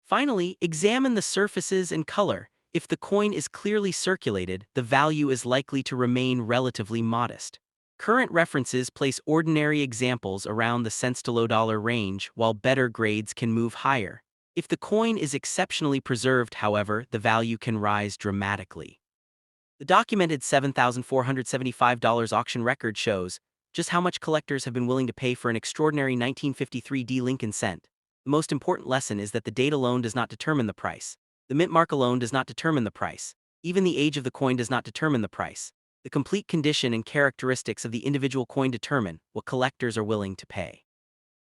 Finally, examine the surfaces and color. If the coin is clearly circulated, the value is likely to remain relatively modest. Current references place ordinary examples around the cents to low dollar range, while better grades can move higher. If the coin is exceptionally preserved, however, the value can rise dramatically. The documented $7,475 auction record shows just how much collectors have been willing to pay for an extraordinary 1953D Lincoln cent. The most important lesson is that the date alone does not determine the price. The mint mark alone does not determine the price. Even the age of the coin does not determine the price. The complete condition and characteristics of the individual coin determine what collectors are willing to pay.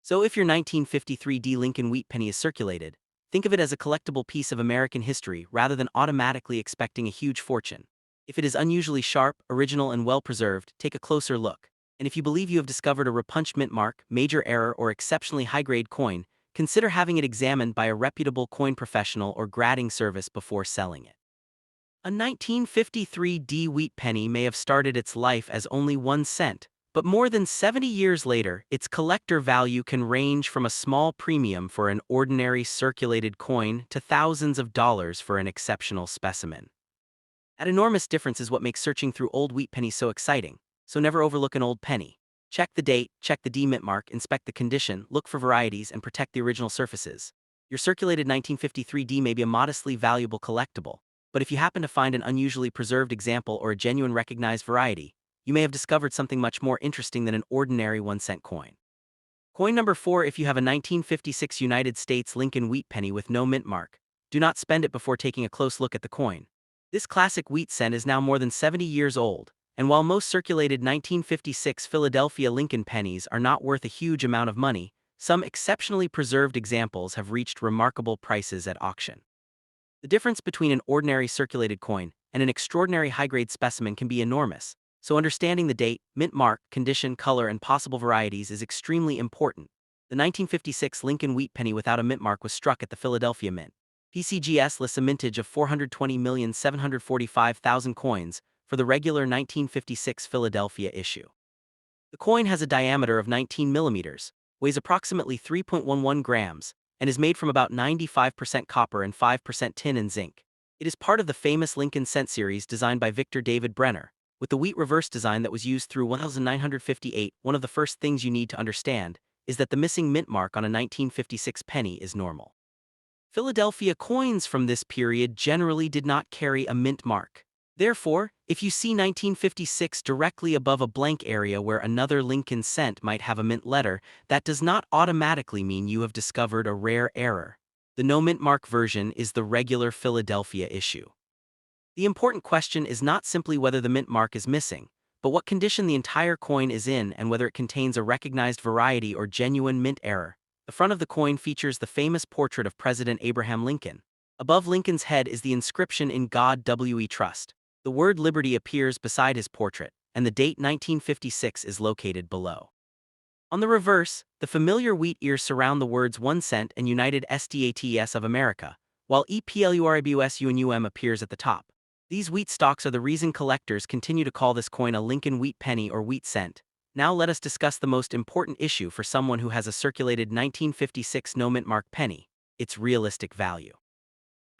So if your 1953D Lincoln wheat penny is circulated, think of it as a collectible piece of American history rather than automatically expecting a huge fortune. If it is unusually sharp, original, and well-preserved, take a closer look. And if you believe you have discovered a repunched mint mark, major error, or exceptionally high-grade coin, consider having it examined by a reputable coin professional or grading service before selling it. A 1953D wheat penny may have started its life as only 1 cent, but more than 70 years later, its collector value can range from a small premium for an ordinary circulated coin to thousands of dollars for an exceptional specimen. That enormous difference is what makes searching through old wheat pennies so exciting, so never overlook an old penny. Check the date, check the D mint mark, inspect the condition, look for varieties, and protect the original surfaces. Your circulated 1953D may be a modestly valuable collectible, but if you happen to find an unusually preserved example or a genuine recognized variety, you may have discovered something much more interesting than an ordinary 1-cent coin. Coin number 4. If you have a 1956 United States Lincoln wheat penny with no mint mark, do not spend it before taking a close look at the coin. This classic wheat cent is now more than 70 years old, and while most circulated 1956 Philadelphia Lincoln pennies are not worth a huge amount of money, some exceptionally preserved examples have reached remarkable prices at auction. The difference between an ordinary circulated coin and an extraordinary high-grade specimen can be enormous, so understanding the date, mint mark, condition, color, and possible varieties is extremely important. The 1956 Lincoln wheat penny without a mint mark was struck at the Philadelphia Mint. PCGS lists a mintage of 420,745,000 coins for the regular 1956 Philadelphia issue. The coin has a diameter of 19 millimeters, weighs approximately 3.11 grams, and is made from about 95% copper and 5% tin and zinc. It is part of the famous Lincoln cent series designed by Victor David Brenner, with the wheat reverse design that was used through 1958. One of the first things you need to understand is that the missing mint mark on a 1956 penny is normal. Philadelphia coins from this period generally did not carry a mint mark. Therefore, if you see 1956 directly above a blank area where another Lincoln cent might have a mint letter, that does not automatically mean you have discovered a rare error. The no mint mark version is the regular Philadelphia issue. The important question is not simply whether the mint mark is missing, but what condition the entire coin is in and whether it contains a recognized variety or genuine mint error. The front of the coin features the famous portrait of President Abraham Lincoln. Above Lincoln's head is the inscription "In God We Trust." The word liberty appears beside his portrait, and the date 1956 is located below. On the reverse, the familiar wheat ears surround the words 1 cent and United States of America, while EPLURABUSUNUM appears at the top. These wheat stalks are the reason collectors continue to call this coin a Lincoln wheat penny or wheat cent. Now let us discuss the most important issue for someone who has a circulated 1956 no mint mark penny: its realistic value.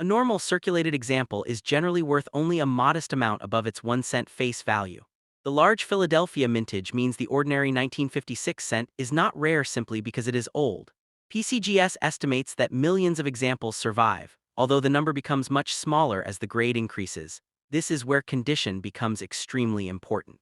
A normal circulated example is generally worth only a modest amount above its 1 cent face value. The large Philadelphia mintage means the ordinary 1956 cent is not rare simply because it is old. PCGS estimates that millions of examples survive, although the number becomes much smaller as the grade increases. This is where condition becomes extremely important.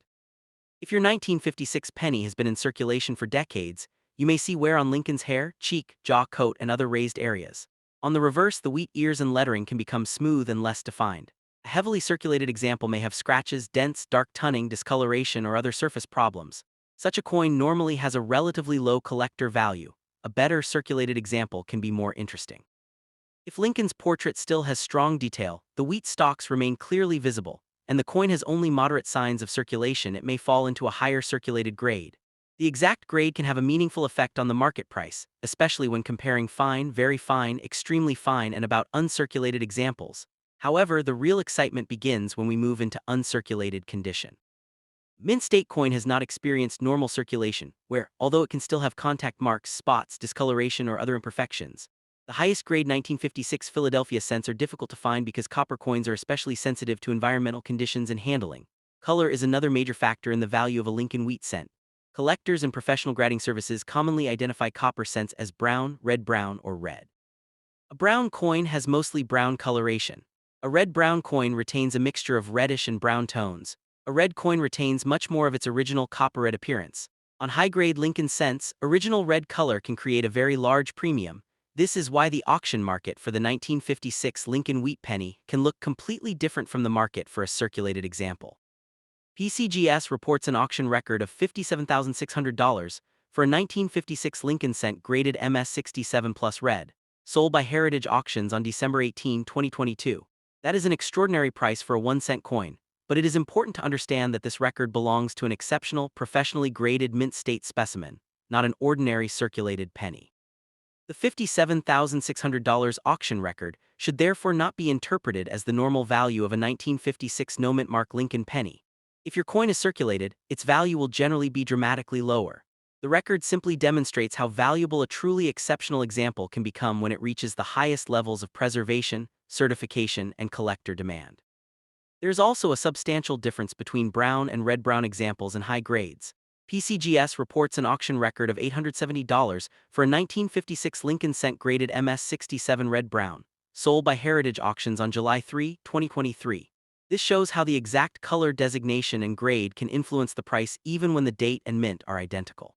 If your 1956 penny has been in circulation for decades, you may see wear on Lincoln's hair, cheek, jaw, coat, and other raised areas. On the reverse, the wheat ears and lettering can become smooth and less defined. A heavily circulated example may have scratches, dents, dark toning, discoloration, or other surface problems. Such a coin normally has a relatively low collector value. A better circulated example can be more interesting. If Lincoln's portrait still has strong detail, the wheat stalks remain clearly visible, and the coin has only moderate signs of circulation, it may fall into a higher circulated grade. The exact grade can have a meaningful effect on the market price, especially when comparing fine, very fine, extremely fine, and about uncirculated examples. However, the real excitement begins when we move into uncirculated condition. Mint state coin has not experienced normal circulation, where, although it can still have contact marks, spots, discoloration, or other imperfections, the highest grade 1956 Philadelphia cents are difficult to find because copper coins are especially sensitive to environmental conditions and handling. Color is another major factor in the value of a Lincoln wheat cent. Collectors and professional grading services commonly identify copper cents as brown, or red. A brown coin has mostly brown coloration. A red-brown coin retains a mixture of reddish and brown tones. A red coin retains much more of its original copper-red appearance. On high-grade Lincoln cents, original red color can create a very large premium. This is why the auction market for the 1956 Lincoln wheat penny can look completely different from the market for a circulated example. PCGS reports an auction record of $57,600 for a 1956 Lincoln cent graded MS67 plus red, sold by Heritage Auctions on December 18, 2022. That is an extraordinary price for a 1 cent coin, but it is important to understand that this record belongs to an exceptional, professionally graded mint state specimen, not an ordinary circulated penny. The $57,600 auction record should therefore not be interpreted as the normal value of a 1956 no mint mark Lincoln penny. If your coin is circulated, its value will generally be dramatically lower. The record simply demonstrates how valuable a truly exceptional example can become when it reaches the highest levels of preservation, certification, and collector demand. There is also a substantial difference between brown and red-brown examples in high grades. PCGS reports an auction record of $870 for a 1956 Lincoln cent graded MS67 red-brown, sold by Heritage Auctions on July 3, 2023. This shows how the exact color designation and grade can influence the price even when the date and mint are identical.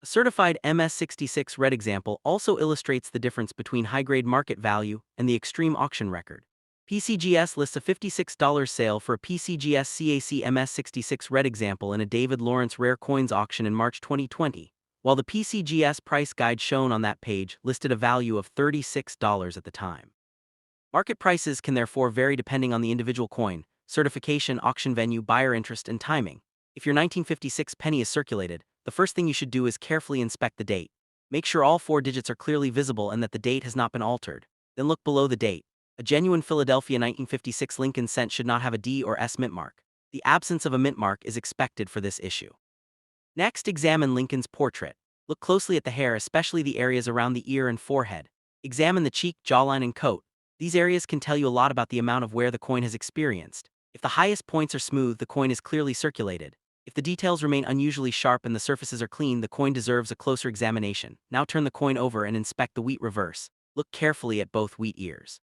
A certified MS66 red example also illustrates the difference between high-grade market value and the extreme auction record. PCGS lists a $56 sale for a PCGS CAC MS66 red example in a David Lawrence Rare Coins auction in March 2020, while the PCGS price guide shown on that page listed a value of $36 at the time. Market prices can therefore vary depending on the individual coin, certification, auction venue, buyer interest, and timing. If your 1956 penny is circulated, the first thing you should do is carefully inspect the date. Make sure all 4 digits are clearly visible and that the date has not been altered. Then look below the date. A genuine Philadelphia 1956 Lincoln cent should not have a D or S mint mark. The absence of a mint mark is expected for this issue. Next, examine Lincoln's portrait. Look closely at the hair, especially the areas around the ear and forehead. Examine the cheek, jawline, and coat. These areas can tell you a lot about the amount of wear the coin has experienced. If the highest points are smooth, the coin is clearly circulated. If the details remain unusually sharp and the surfaces are clean, the coin deserves a closer examination. Now turn the coin over and inspect the wheat reverse. Look carefully at both wheat ears.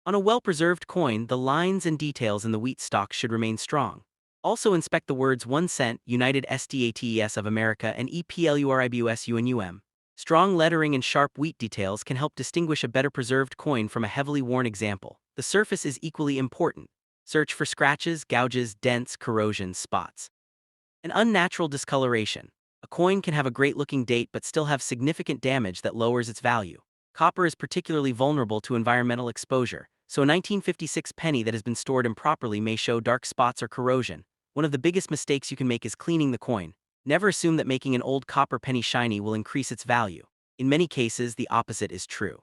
On a well-preserved coin, the lines and details in the wheat stalk should remain strong. Also inspect the words 1 cent, United States of America, and EPLURIBUS UNUM. Strong lettering and sharp wheat details can help distinguish a better preserved coin from a heavily worn example. The surface is equally important. Search for scratches, gouges, dents, corrosion, spots. An unnatural discoloration. A coin can have a great-looking date but still have significant damage that lowers its value. Copper is particularly vulnerable to environmental exposure, so a 1956 penny that has been stored improperly may show dark spots or corrosion. One of the biggest mistakes you can make is cleaning the coin. Never assume that making an old copper penny shiny will increase its value. In many cases, the opposite is true.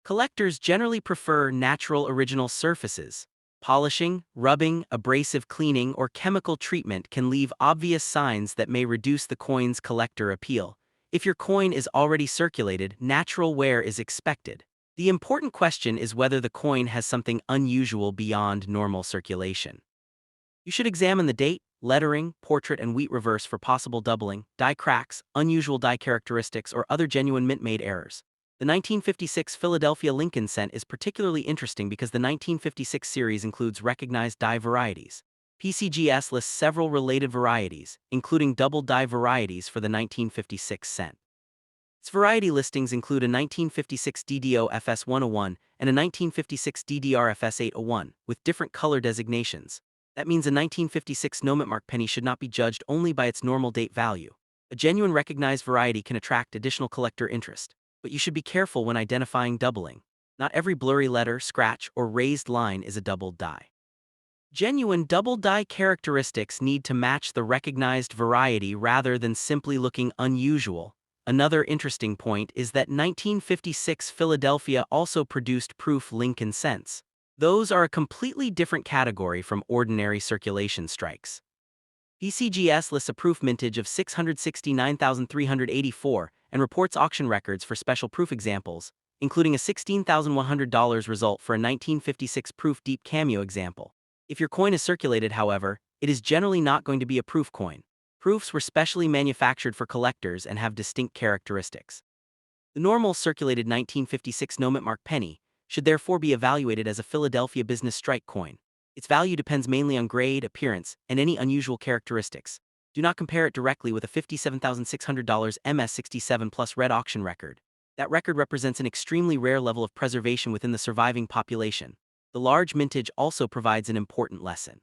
Collectors generally prefer natural original surfaces. Polishing, rubbing, abrasive cleaning, or chemical treatment can leave obvious signs that may reduce the coin's collector appeal. If your coin is already circulated, natural wear is expected. The important question is whether the coin has something unusual beyond normal circulation. You should examine the date, lettering, portrait, and wheat reverse for possible doubling, die cracks, unusual die characteristics, or other genuine mint-made errors. The 1956 Philadelphia Lincoln cent is particularly interesting because the 1956 series includes recognized die varieties. PCGS lists several related varieties, including double die varieties for the 1956 cent. Its variety listings include a 1956 DDO FS 101 and a 1956 DDR FS 801, with different color designations. That means a 1956 no-mint mark penny should not be judged only by its normal date value. A genuine recognized variety can attract additional collector interest, but you should be careful when identifying doubling. Not every blurry letter, scratch, or raised line is a doubled die. Genuine double die characteristics need to match the recognized variety rather than simply looking unusual. Another interesting point is that 1956 Philadelphia also produced proof Lincoln cents. Those are a completely different category from ordinary circulation strikes. PCGS lists a proof mintage of 669,384 and reports auction records for special proof examples, including a $16,100 result for a 1956 proof deep cameo example. If your coin is circulated, however, it is generally not going to be a proof coin. Proofs were specially manufactured for collectors and have distinct characteristics. The normal circulated 1956 no-mint mark penny should therefore be evaluated as a Philadelphia business strike coin. Its value depends mainly on grade, appearance, and any unusual characteristics. Do not compare it directly with a $57,600 MS67 plus red auction record. That record represents an extremely rare level of preservation within the surviving population. The large mintage also provides an important lesson.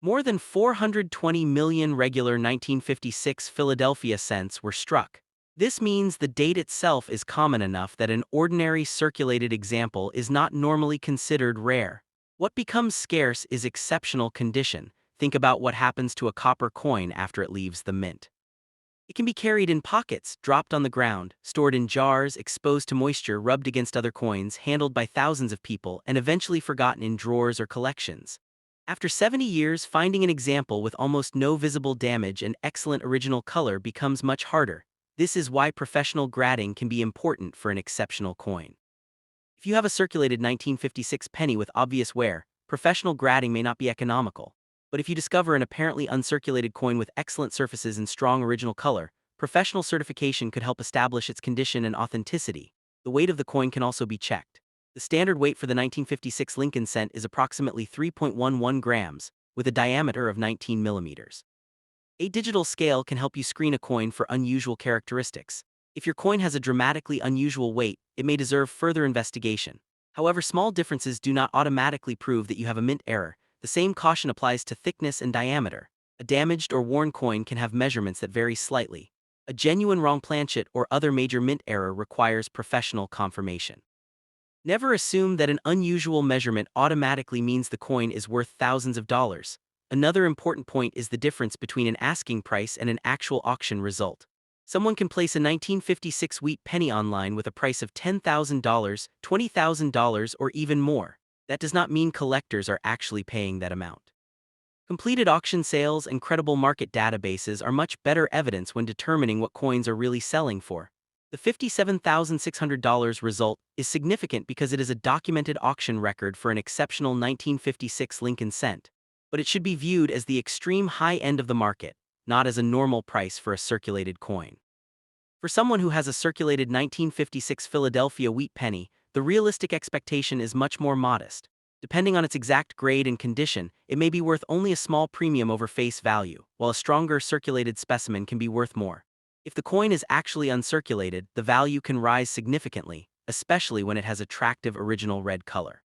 More than 420 million regular 1956 Philadelphia cents were struck. This means the date itself is common enough that an ordinary circulated example is not normally considered rare. What becomes scarce is exceptional condition. Think about what happens to a copper coin after it leaves the mint. It can be carried in pockets, dropped on the ground, stored in jars, exposed to moisture, rubbed against other coins, handled by thousands of people, and eventually forgotten in drawers or collections. After 70 years, finding an example with almost no visible damage and excellent original color becomes much harder. This is why professional grading can be important for an exceptional coin. If you have a circulated 1956 penny with obvious wear, professional grading may not be economical. But if you discover an apparently uncirculated coin with excellent surfaces and strong original color, professional certification could help establish its condition and authenticity. The weight of the coin can also be checked. The standard weight for the 1956 Lincoln cent is approximately 3.11 grams, with a diameter of 19 millimeters. A digital scale can help you screen a coin for unusual characteristics. If your coin has a dramatically unusual weight, it may deserve further investigation. However, small differences do not automatically prove that you have a mint error. The same caution applies to thickness and diameter. A damaged or worn coin can have measurements that vary slightly. A genuine wrong planchet or other major mint error requires professional confirmation. Never assume that an unusual measurement automatically means the coin is worth thousands of dollars. Another important point is the difference between an asking price and an actual auction result. Someone can place a 1956 wheat penny online with a price of $10,000, $20,000, or even more. That does not mean collectors are actually paying that amount. Completed auction sales and credible market databases are much better evidence when determining what coins are really selling for. The $57,600 result is significant because it is a documented auction record for an exceptional 1956 Lincoln cent, but it should be viewed as the extreme high end of the market, not as a normal price for a circulated coin. For someone who has a circulated 1956 Philadelphia wheat penny, the realistic expectation is much more modest. Depending on its exact grade and condition, it may be worth only a small premium over face value, while a stronger circulated specimen can be worth more. If the coin is actually uncirculated, the value can rise significantly, especially when it has attractive original red color.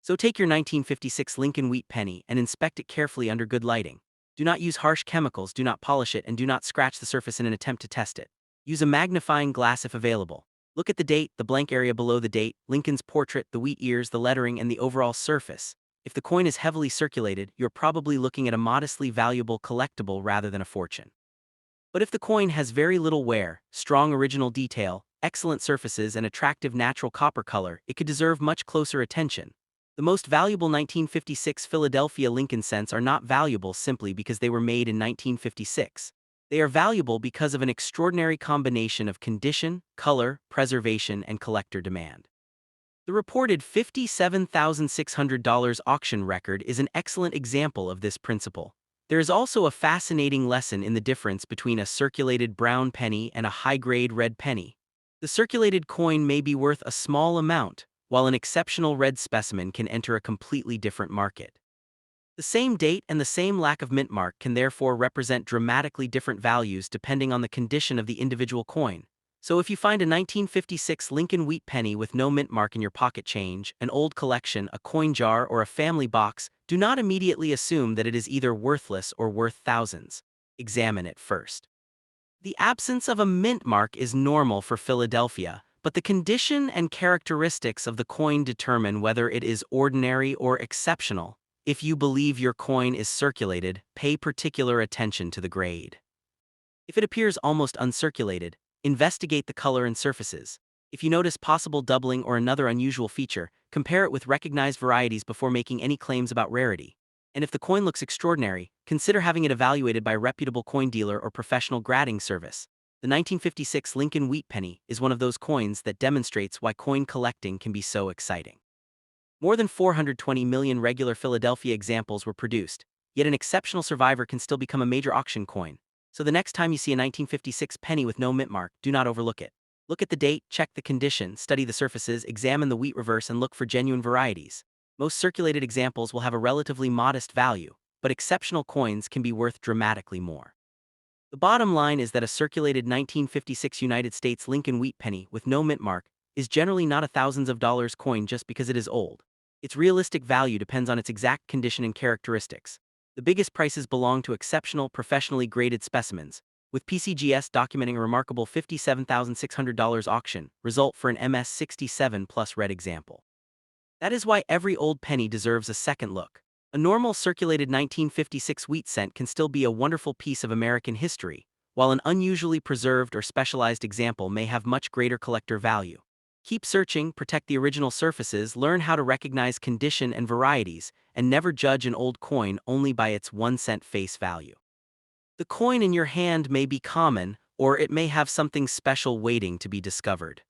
So take your 1956 Lincoln wheat penny and inspect it carefully under good lighting. Do not use harsh chemicals, do not polish it, and do not scratch the surface in an attempt to test it. Use a magnifying glass if available. Look at the date, the blank area below the date, Lincoln's portrait, the wheat ears, the lettering, and the overall surface. If the coin is heavily circulated, you're probably looking at a modestly valuable collectible rather than a fortune. But if the coin has very little wear, strong original detail, excellent surfaces, and attractive natural copper color, it could deserve much closer attention. The most valuable 1956 Philadelphia Lincoln cents are not valuable simply because they were made in 1956. They are valuable because of an extraordinary combination of condition, color, preservation, and collector demand. The reported $57,600 auction record is an excellent example of this principle. There is also a fascinating lesson in the difference between a circulated brown penny and a high-grade red penny. The circulated coin may be worth a small amount, while an exceptional red specimen can enter a completely different market. The same date and the same lack of mint mark can therefore represent dramatically different values depending on the condition of the individual coin. So if you find a 1956 Lincoln wheat penny with no mint mark in your pocket change, an old collection, a coin jar, or a family box, do not immediately assume that it is either worthless or worth thousands. Examine it first. The absence of a mint mark is normal for Philadelphia, but the condition and characteristics of the coin determine whether it is ordinary or exceptional. If you believe your coin is circulated, pay particular attention to the grade. If it appears almost uncirculated, investigate the color and surfaces. If you notice possible doubling or another unusual feature, compare it with recognized varieties before making any claims about rarity. And if the coin looks extraordinary, consider having it evaluated by a reputable coin dealer or professional grading service. The 1956 Lincoln wheat penny is one of those coins that demonstrates why coin collecting can be so exciting. More than 420 million regular Philadelphia examples were produced, yet an exceptional survivor can still become a major auction coin. So the next time you see a 1956 penny with no mint mark, do not overlook it. Look at the date, check the condition, study the surfaces, examine the wheat reverse, and look for genuine varieties. Most circulated examples will have a relatively modest value, but exceptional coins can be worth dramatically more. The bottom line is that a circulated 1956 United States Lincoln wheat penny with no mint mark is generally not a thousands of dollars coin just because it is old. Its realistic value depends on its exact condition and characteristics. The biggest prices belong to exceptional, professionally graded specimens, with PCGS documenting a remarkable $57,600 auction result for an MS67 plus red example. That is why every old penny deserves a second look. A normal circulated 1956 wheat cent can still be a wonderful piece of American history, while an unusually preserved or specialized example may have much greater collector value. Keep searching, protect the original surfaces, learn how to recognize condition and varieties, and never judge an old coin only by its 1 cent face value. The coin in your hand may be common, or it may have something special waiting to be discovered.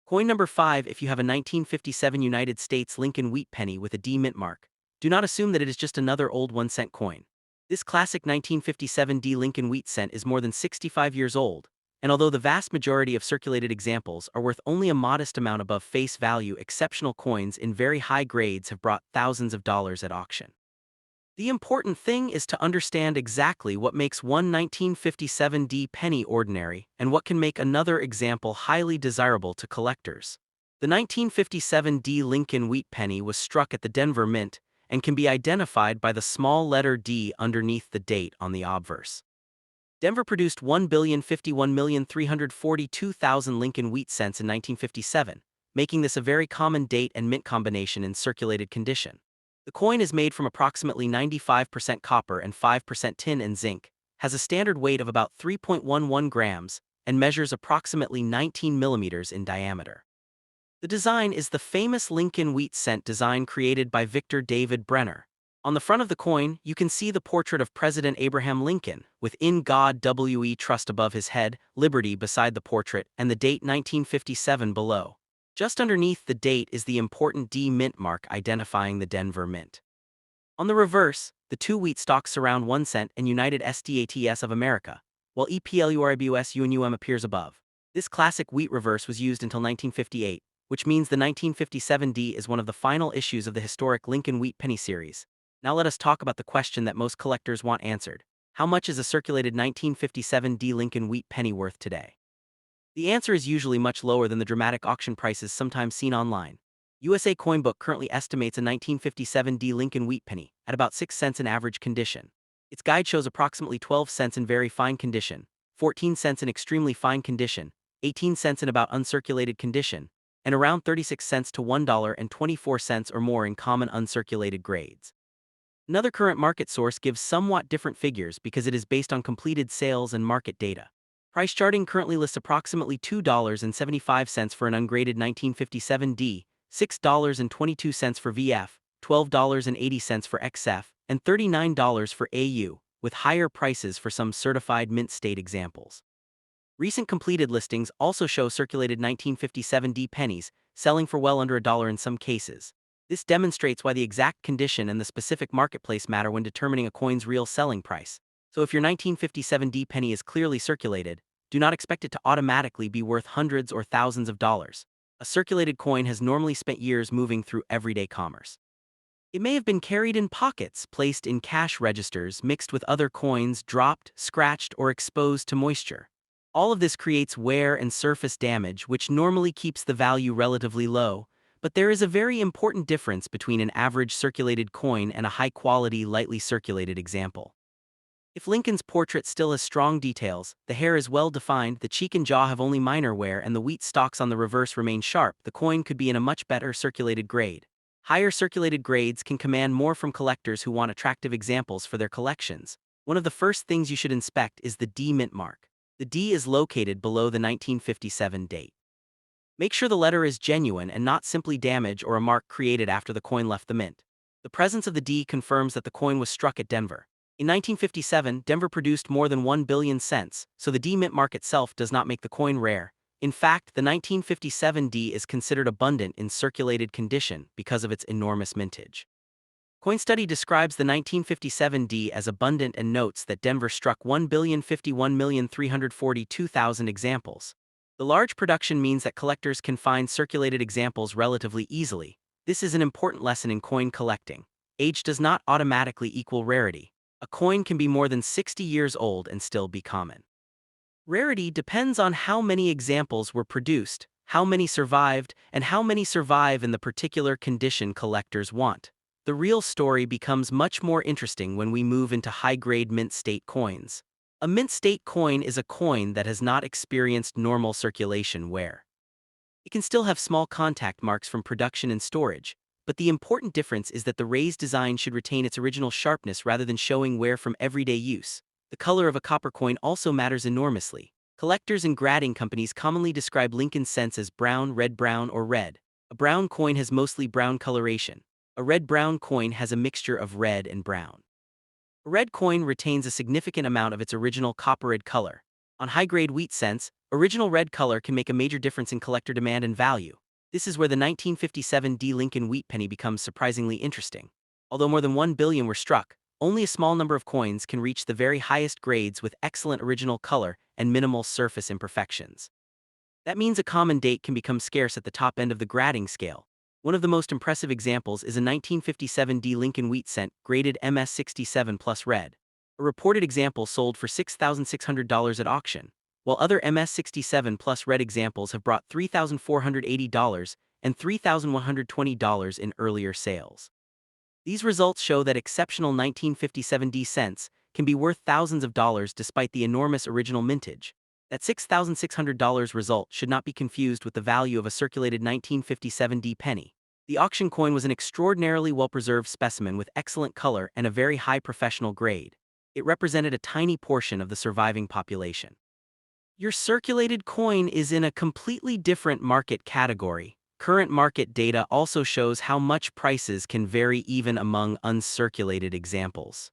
Coin number 5. If you have a 1957 United States Lincoln wheat penny with a D mint mark, do not assume that it is just another old 1 cent coin. This classic 1957 D Lincoln wheat cent is more than 65 years old, and although the vast majority of circulated examples are worth only a modest amount above face value, exceptional coins in very high grades have brought thousands of dollars at auction. The important thing is to understand exactly what makes one 1957 D penny ordinary and what can make another example highly desirable to collectors. The 1957 D Lincoln wheat penny was struck at the Denver Mint and can be identified by the small letter D underneath the date on the obverse. Denver produced 1,051,342,000 Lincoln wheat cents in 1957, making this a very common date and mint combination in circulated condition. The coin is made from approximately 95% copper and 5% tin and zinc, has a standard weight of about 3.11 grams, and measures approximately 19 millimeters in diameter. The design is the famous Lincoln wheat cent design created by Victor David Brenner. On the front of the coin, you can see the portrait of President Abraham Lincoln, with "In God We Trust" above his head, "Liberty" beside the portrait, and the date 1957 below. Just underneath the date is the important D mint mark identifying the Denver Mint. On the reverse, the two wheat stocks surround 1 cent and United States of America, while EPLURIBUS UNUM appears above. This classic wheat reverse was used until 1958, which means the 1957 D is one of the final issues of the historic Lincoln Wheat Penny series. Now let us talk about the question that most collectors want answered. How much is a circulated 1957 D Lincoln Wheat Penny worth today? The answer is usually much lower than the dramatic auction prices sometimes seen online. USA Coinbook currently estimates a 1957 D Lincoln Wheat Penny at about 6 cents in average condition. Its guide shows approximately 12 cents in very fine condition, 14 cents in extremely fine condition, 18 cents in about uncirculated condition, and around 36 cents to $1.24 or more in common uncirculated grades. Another current market source gives somewhat different figures because it is based on completed sales and market data. Price charting currently lists approximately $2.75 for an ungraded 1957 D, $6.22 for VF, $12.80 for XF, and $39 for AU, with higher prices for some certified mint state examples. Recent completed listings also show circulated 1957 D pennies selling for well under $1 in some cases. This demonstrates why the exact condition and the specific marketplace matter when determining a coin's real selling price. So if your 1957 D penny is clearly circulated, do not expect it to automatically be worth hundreds or thousands of dollars. A circulated coin has normally spent years moving through everyday commerce. It may have been carried in pockets, placed in cash registers, mixed with other coins, dropped, scratched, or exposed to moisture. All of this creates wear and surface damage, which normally keeps the value relatively low, but there is a very important difference between an average circulated coin and a high-quality, lightly circulated example. If Lincoln's portrait still has strong details, the hair is well defined, the cheek and jaw have only minor wear, and the wheat stalks on the reverse remain sharp, the coin could be in a much better circulated grade. Higher circulated grades can command more from collectors who want attractive examples for their collections. One of the first things you should inspect is the D mint mark. The D is located below the 1957 date. Make sure the letter is genuine and not simply damage or a mark created after the coin left the mint. The presence of the D confirms that the coin was struck at Denver. In 1957, Denver produced more than 1 billion cents, so the D mint mark itself does not make the coin rare. In fact, the 1957 D is considered abundant in circulated condition because of its enormous mintage. CoinStudy describes the 1957 D as abundant and notes that Denver struck 1,051,342,000 examples. The large production means that collectors can find circulated examples relatively easily. This is an important lesson in coin collecting. Age does not automatically equal rarity. A coin can be more than 60 years old and still be common. Rarity depends on how many examples were produced, how many survived, and how many survive in the particular condition collectors want. The real story becomes much more interesting when we move into high-grade mint state coins. A mint state coin is a coin that has not experienced normal circulation wear. It can still have small contact marks from production and storage, but the important difference is that the raised design should retain its original sharpness rather than showing wear from everyday use. The color of a copper coin also matters enormously. Collectors and grading companies commonly describe Lincoln cents as brown, or red. A brown coin has mostly brown coloration. A red-brown coin has a mixture of red and brown. A red coin retains a significant amount of its original copper-red color. On high-grade wheat cents, original red color can make a major difference in collector demand and value. This is where the 1957 D Lincoln Wheat Penny becomes surprisingly interesting. Although more than 1 billion were struck, only a small number of coins can reach the very highest grades with excellent original color and minimal surface imperfections. That means a common date can become scarce at the top end of the grading scale. One of the most impressive examples is a 1957 D Lincoln Wheat Cent graded MS67 plus red. A reported example sold for $6,600 at auction, while other MS67 plus red examples have brought $3,480 and $3,120 in earlier sales. These results show that exceptional 1957 D cents can be worth thousands of dollars despite the enormous original mintage. That $6,600 result should not be confused with the value of a circulated 1957 D penny. The auction coin was an extraordinarily well-preserved specimen with excellent color and a very high professional grade. It represented a tiny portion of the surviving population. Your circulated coin is in a completely different market category. Current market data also shows how much prices can vary even among uncirculated examples.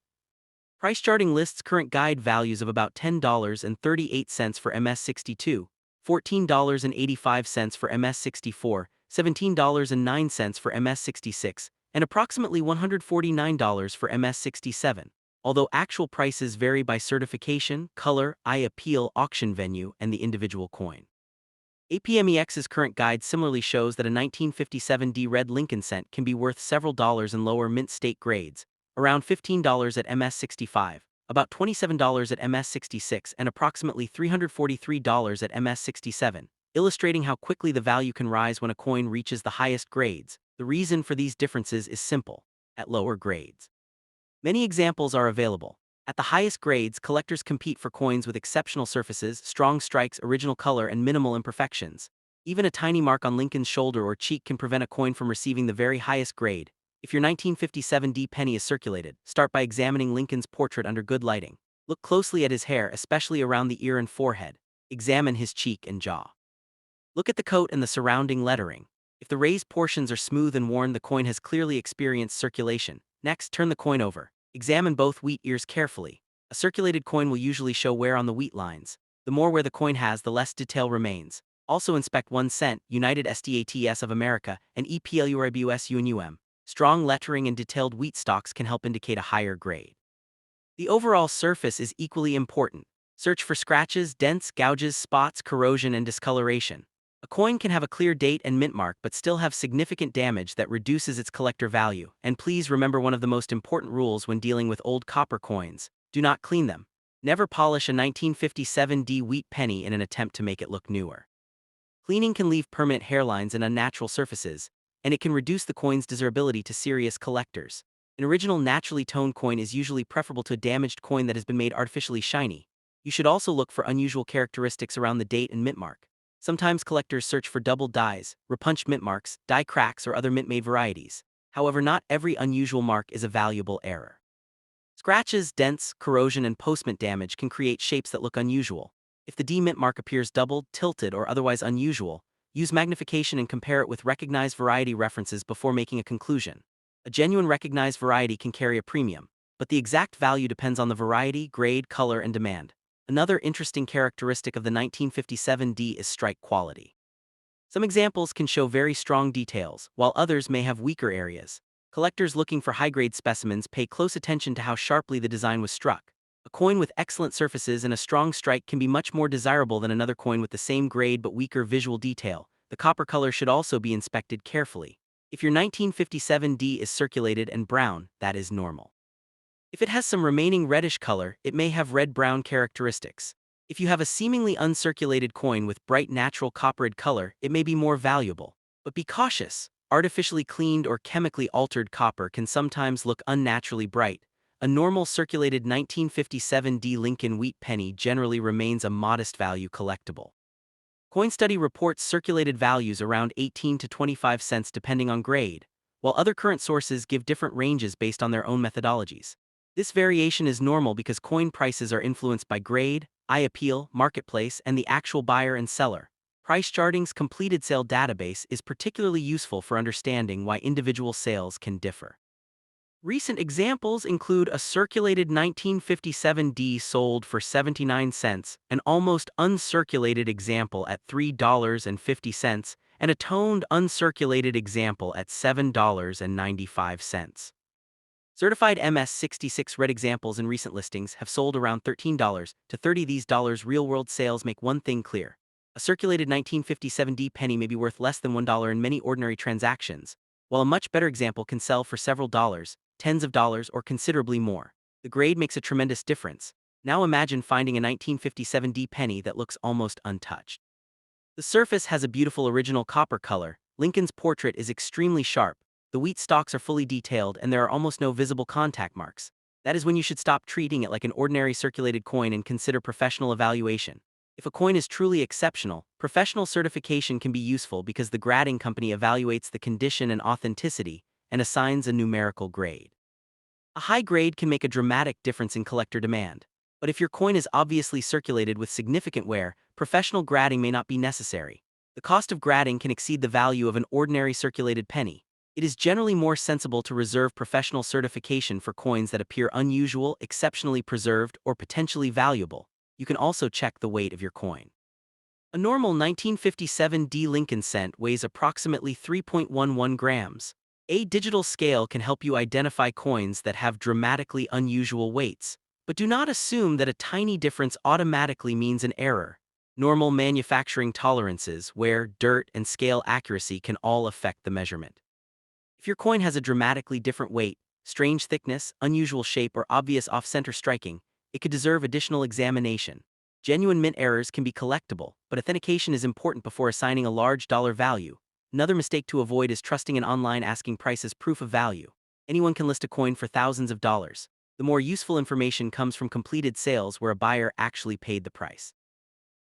Price charting lists current guide values of about $10.38 for MS62, $14.85 for MS64, $17.09 for MS66, and approximately $149 for MS67, although actual prices vary by certification, color, appeal, auction venue, and the individual coin. APMEX's current guide similarly shows that a 1957D red Lincoln cent can be worth several dollars in lower mint state grades, around $15 at MS65, about $27 at MS66, and approximately $343 at MS67, illustrating how quickly the value can rise when a coin reaches the highest grades. The reason for these differences is simple: at lower grades, many examples are available. At the highest grades, collectors compete for coins with exceptional surfaces, strong strikes, original color, and minimal imperfections. Even a tiny mark on Lincoln's shoulder or cheek can prevent a coin from receiving the very highest grade. If your 1957D penny is circulated, start by examining Lincoln's portrait under good lighting. Look closely at his hair, especially around the ear and forehead. Examine his cheek and jaw. Look at the coat and the surrounding lettering. If the raised portions are smooth and worn, the coin has clearly experienced circulation. Next, turn the coin over. Examine both wheat ears carefully. A circulated coin will usually show wear on the wheat lines. The more wear the coin has, the less detail remains. Also inspect 1 cent, United States of America, and EPLURBUS UNUM. Strong lettering and detailed wheat stalks can help indicate a higher grade. The overall surface is equally important. Search for scratches, dents, gouges, spots, corrosion, and discoloration. A coin can have a clear date and mint mark but still have significant damage that reduces its collector value. And please remember one of the most important rules when dealing with old copper coins: do not clean them. Never polish a 1957D wheat penny in an attempt to make it look newer. Cleaning can leave permanent hairlines and unnatural surfaces, and it can reduce the coin's desirability to serious collectors. An original naturally toned coin is usually preferable to a damaged coin that has been made artificially shiny. You should also look for unusual characteristics around the date and mint mark. Sometimes collectors search for double dies, repunched mint marks, die cracks, or other mint-made varieties. However, not every unusual mark is a valuable error. Scratches, dents, corrosion, and postmint damage can create shapes that look unusual. If the D mint mark appears doubled, tilted, or otherwise unusual, use magnification and compare it with recognized variety references before making a conclusion. A genuine recognized variety can carry a premium, but the exact value depends on the variety, grade, color, and demand. Another interesting characteristic of the 1957D is strike quality. Some examples can show very strong details, while others may have weaker areas. Collectors looking for high-grade specimens pay close attention to how sharply the design was struck. A coin with excellent surfaces and a strong strike can be much more desirable than another coin with the same grade but weaker visual detail. The copper color should also be inspected carefully. If your 1957D is circulated and brown, that is normal. If it has some remaining reddish color, it may have red-brown characteristics. If you have a seemingly uncirculated coin with bright natural coppered color, it may be more valuable. But be cautious. Artificially cleaned or chemically altered copper can sometimes look unnaturally bright. A normal circulated 1957D Lincoln wheat penny generally remains a modest value collectible. CoinStudy reports circulated values around 18 to 25 cents depending on grade, while other current sources give different ranges based on their own methodologies. This variation is normal because coin prices are influenced by grade, appeal, marketplace, and the actual buyer and seller. Price Charting's completed sale database is particularly useful for understanding why individual sales can differ. Recent examples include a circulated 1957D sold for 79 cents, an almost uncirculated example at $3.50, and a toned uncirculated example at $7.95. Certified MS66 red examples in recent listings have sold around $13 to $30. These real-world sales make one thing clear: a circulated 1957D penny may be worth less than $1 in many ordinary transactions, while a much better example can sell for several dollars, tens of dollars, or considerably more. The grade makes a tremendous difference. Now imagine finding a 1957D penny that looks almost untouched. The surface has a beautiful original copper color. Lincoln's portrait is extremely sharp. The wheat stalks are fully detailed and there are almost no visible contact marks. That is when you should stop treating it like an ordinary circulated coin and consider professional evaluation. If a coin is truly exceptional, professional certification can be useful because the grading company evaluates the condition and authenticity and assigns a numerical grade. A high grade can make a dramatic difference in collector demand. But if your coin is obviously circulated with significant wear, professional grading may not be necessary. The cost of grading can exceed the value of an ordinary circulated penny. It is generally more sensible to reserve professional certification for coins that appear unusual, exceptionally preserved, or potentially valuable. You can also check the weight of your coin. A normal 1957 D Lincoln cent weighs approximately 3.11 grams. A digital scale can help you identify coins that have dramatically unusual weights, but do not assume that a tiny difference automatically means an error. Normal manufacturing tolerances, wear, dirt, and scale accuracy can all affect the measurement. If your coin has a dramatically different weight, strange thickness, unusual shape, or obvious off-center striking, it could deserve additional examination. Genuine mint errors can be collectible, but authentication is important before assigning a large dollar value. Another mistake to avoid is trusting an online asking price as proof of value. Anyone can list a coin for thousands of dollars. The more useful information comes from completed sales where a buyer actually paid the price.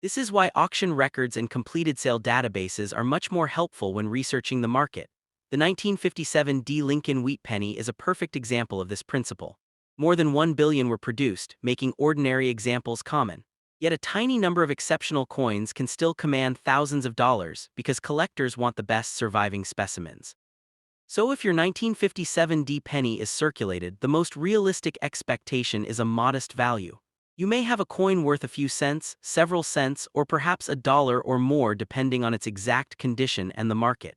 This is why auction records and completed sale databases are much more helpful when researching the market. The 1957 D Lincoln wheat penny is a perfect example of this principle. More than 1 billion were produced, making ordinary examples common. Yet a tiny number of exceptional coins can still command thousands of dollars because collectors want the best surviving specimens. So if your 1957 D penny is circulated, the most realistic expectation is a modest value. You may have a coin worth a few cents, several cents, or perhaps a dollar or more depending on its exact condition and the market.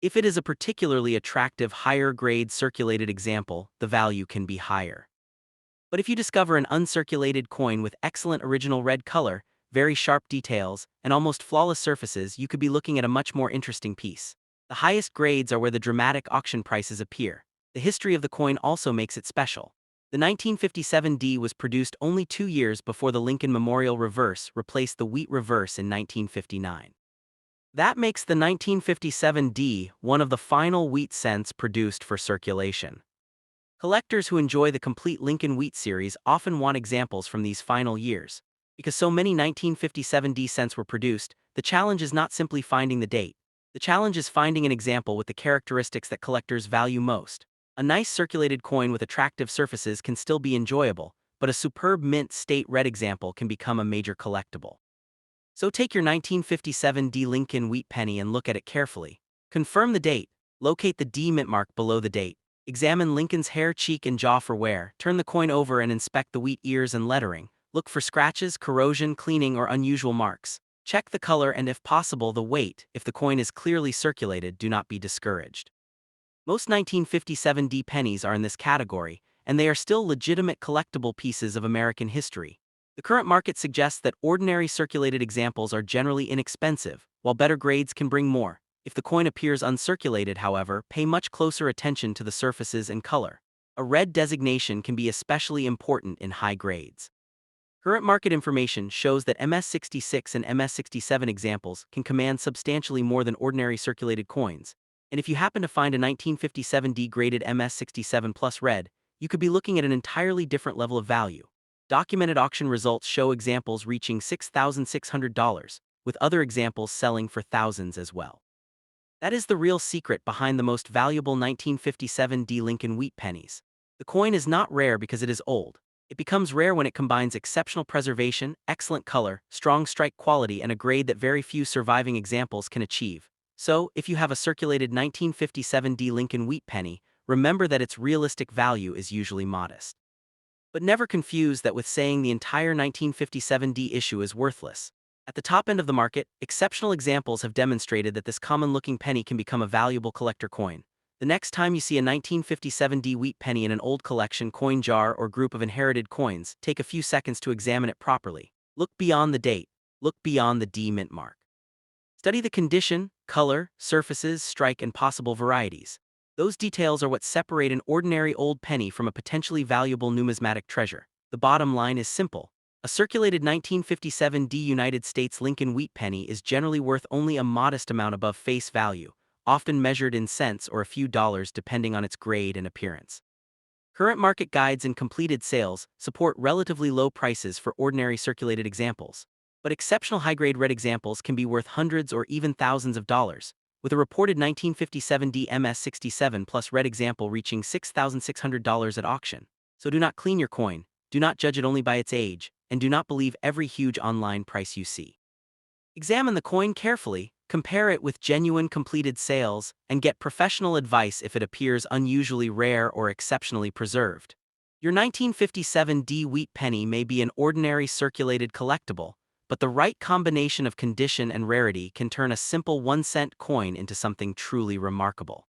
If it is a particularly attractive higher-grade circulated example, the value can be higher. But if you discover an uncirculated coin with excellent original red color, very sharp details, and almost flawless surfaces, you could be looking at a much more interesting piece. The highest grades are where the dramatic auction prices appear. The history of the coin also makes it special. The 1957 D was produced only 2 years before the Lincoln Memorial Reverse replaced the Wheat Reverse in 1959. That makes the 1957 D one of the final wheat cents produced for circulation. Collectors who enjoy the complete Lincoln Wheat series often want examples from these final years. Because so many 1957 D cents were produced, the challenge is not simply finding the date. The challenge is finding an example with the characteristics that collectors value most. A nice circulated coin with attractive surfaces can still be enjoyable, but a superb mint state red example can become a major collectible. So take your 1957 D Lincoln wheat penny and look at it carefully. Confirm the date. Locate the D mint mark below the date. Examine Lincoln's hair, cheek, and jaw for wear. Turn the coin over and inspect the wheat ears and lettering. Look for scratches, corrosion, cleaning, or unusual marks. Check the color and, if possible, the weight. If the coin is clearly circulated, do not be discouraged. Most 1957 D pennies are in this category, and they are still legitimate collectible pieces of American history. The current market suggests that ordinary circulated examples are generally inexpensive, while better grades can bring more. If the coin appears uncirculated, however, pay much closer attention to the surfaces and color. A red designation can be especially important in high grades. Current market information shows that MS66 and MS67 examples can command substantially more than ordinary circulated coins, and if you happen to find a 1957 D graded MS67 Plus red, you could be looking at an entirely different level of value. Documented auction results show examples reaching $6,600, with other examples selling for thousands as well. That is the real secret behind the most valuable 1957 D Lincoln wheat pennies. The coin is not rare because it is old. It becomes rare when it combines exceptional preservation, excellent color, strong strike quality, and a grade that very few surviving examples can achieve. So, if you have a circulated 1957 D Lincoln wheat penny, remember that its realistic value is usually modest. But never confuse that with saying the entire 1957 D issue is worthless. At the top end of the market, exceptional examples have demonstrated that this common-looking penny can become a valuable collector coin. The next time you see a 1957 D wheat penny in an old collection, coin jar, or group of inherited coins, take a few seconds to examine it properly. Look beyond the date. Look beyond the D mint mark. Study the condition, color, surfaces, strike, and possible varieties. Those details are what separate an ordinary old penny from a potentially valuable numismatic treasure. The bottom line is simple. A circulated 1957 D United States Lincoln wheat penny is generally worth only a modest amount above face value, often measured in cents or a few dollars depending on its grade and appearance. Current market guides and completed sales support relatively low prices for ordinary circulated examples, but exceptional high-grade red examples can be worth hundreds or even thousands of dollars, with a reported 1957 D MS67 Plus red example reaching $6,600 at auction. So do not clean your coin, do not judge it only by its age, and do not believe every huge online price you see. Examine the coin carefully, Compare it with genuine completed sales and get professional advice if it appears unusually rare or exceptionally preserved. Your 1957 D wheat penny may be an ordinary circulated collectible, but the right combination of condition and rarity can turn a simple 1-cent coin into something truly remarkable.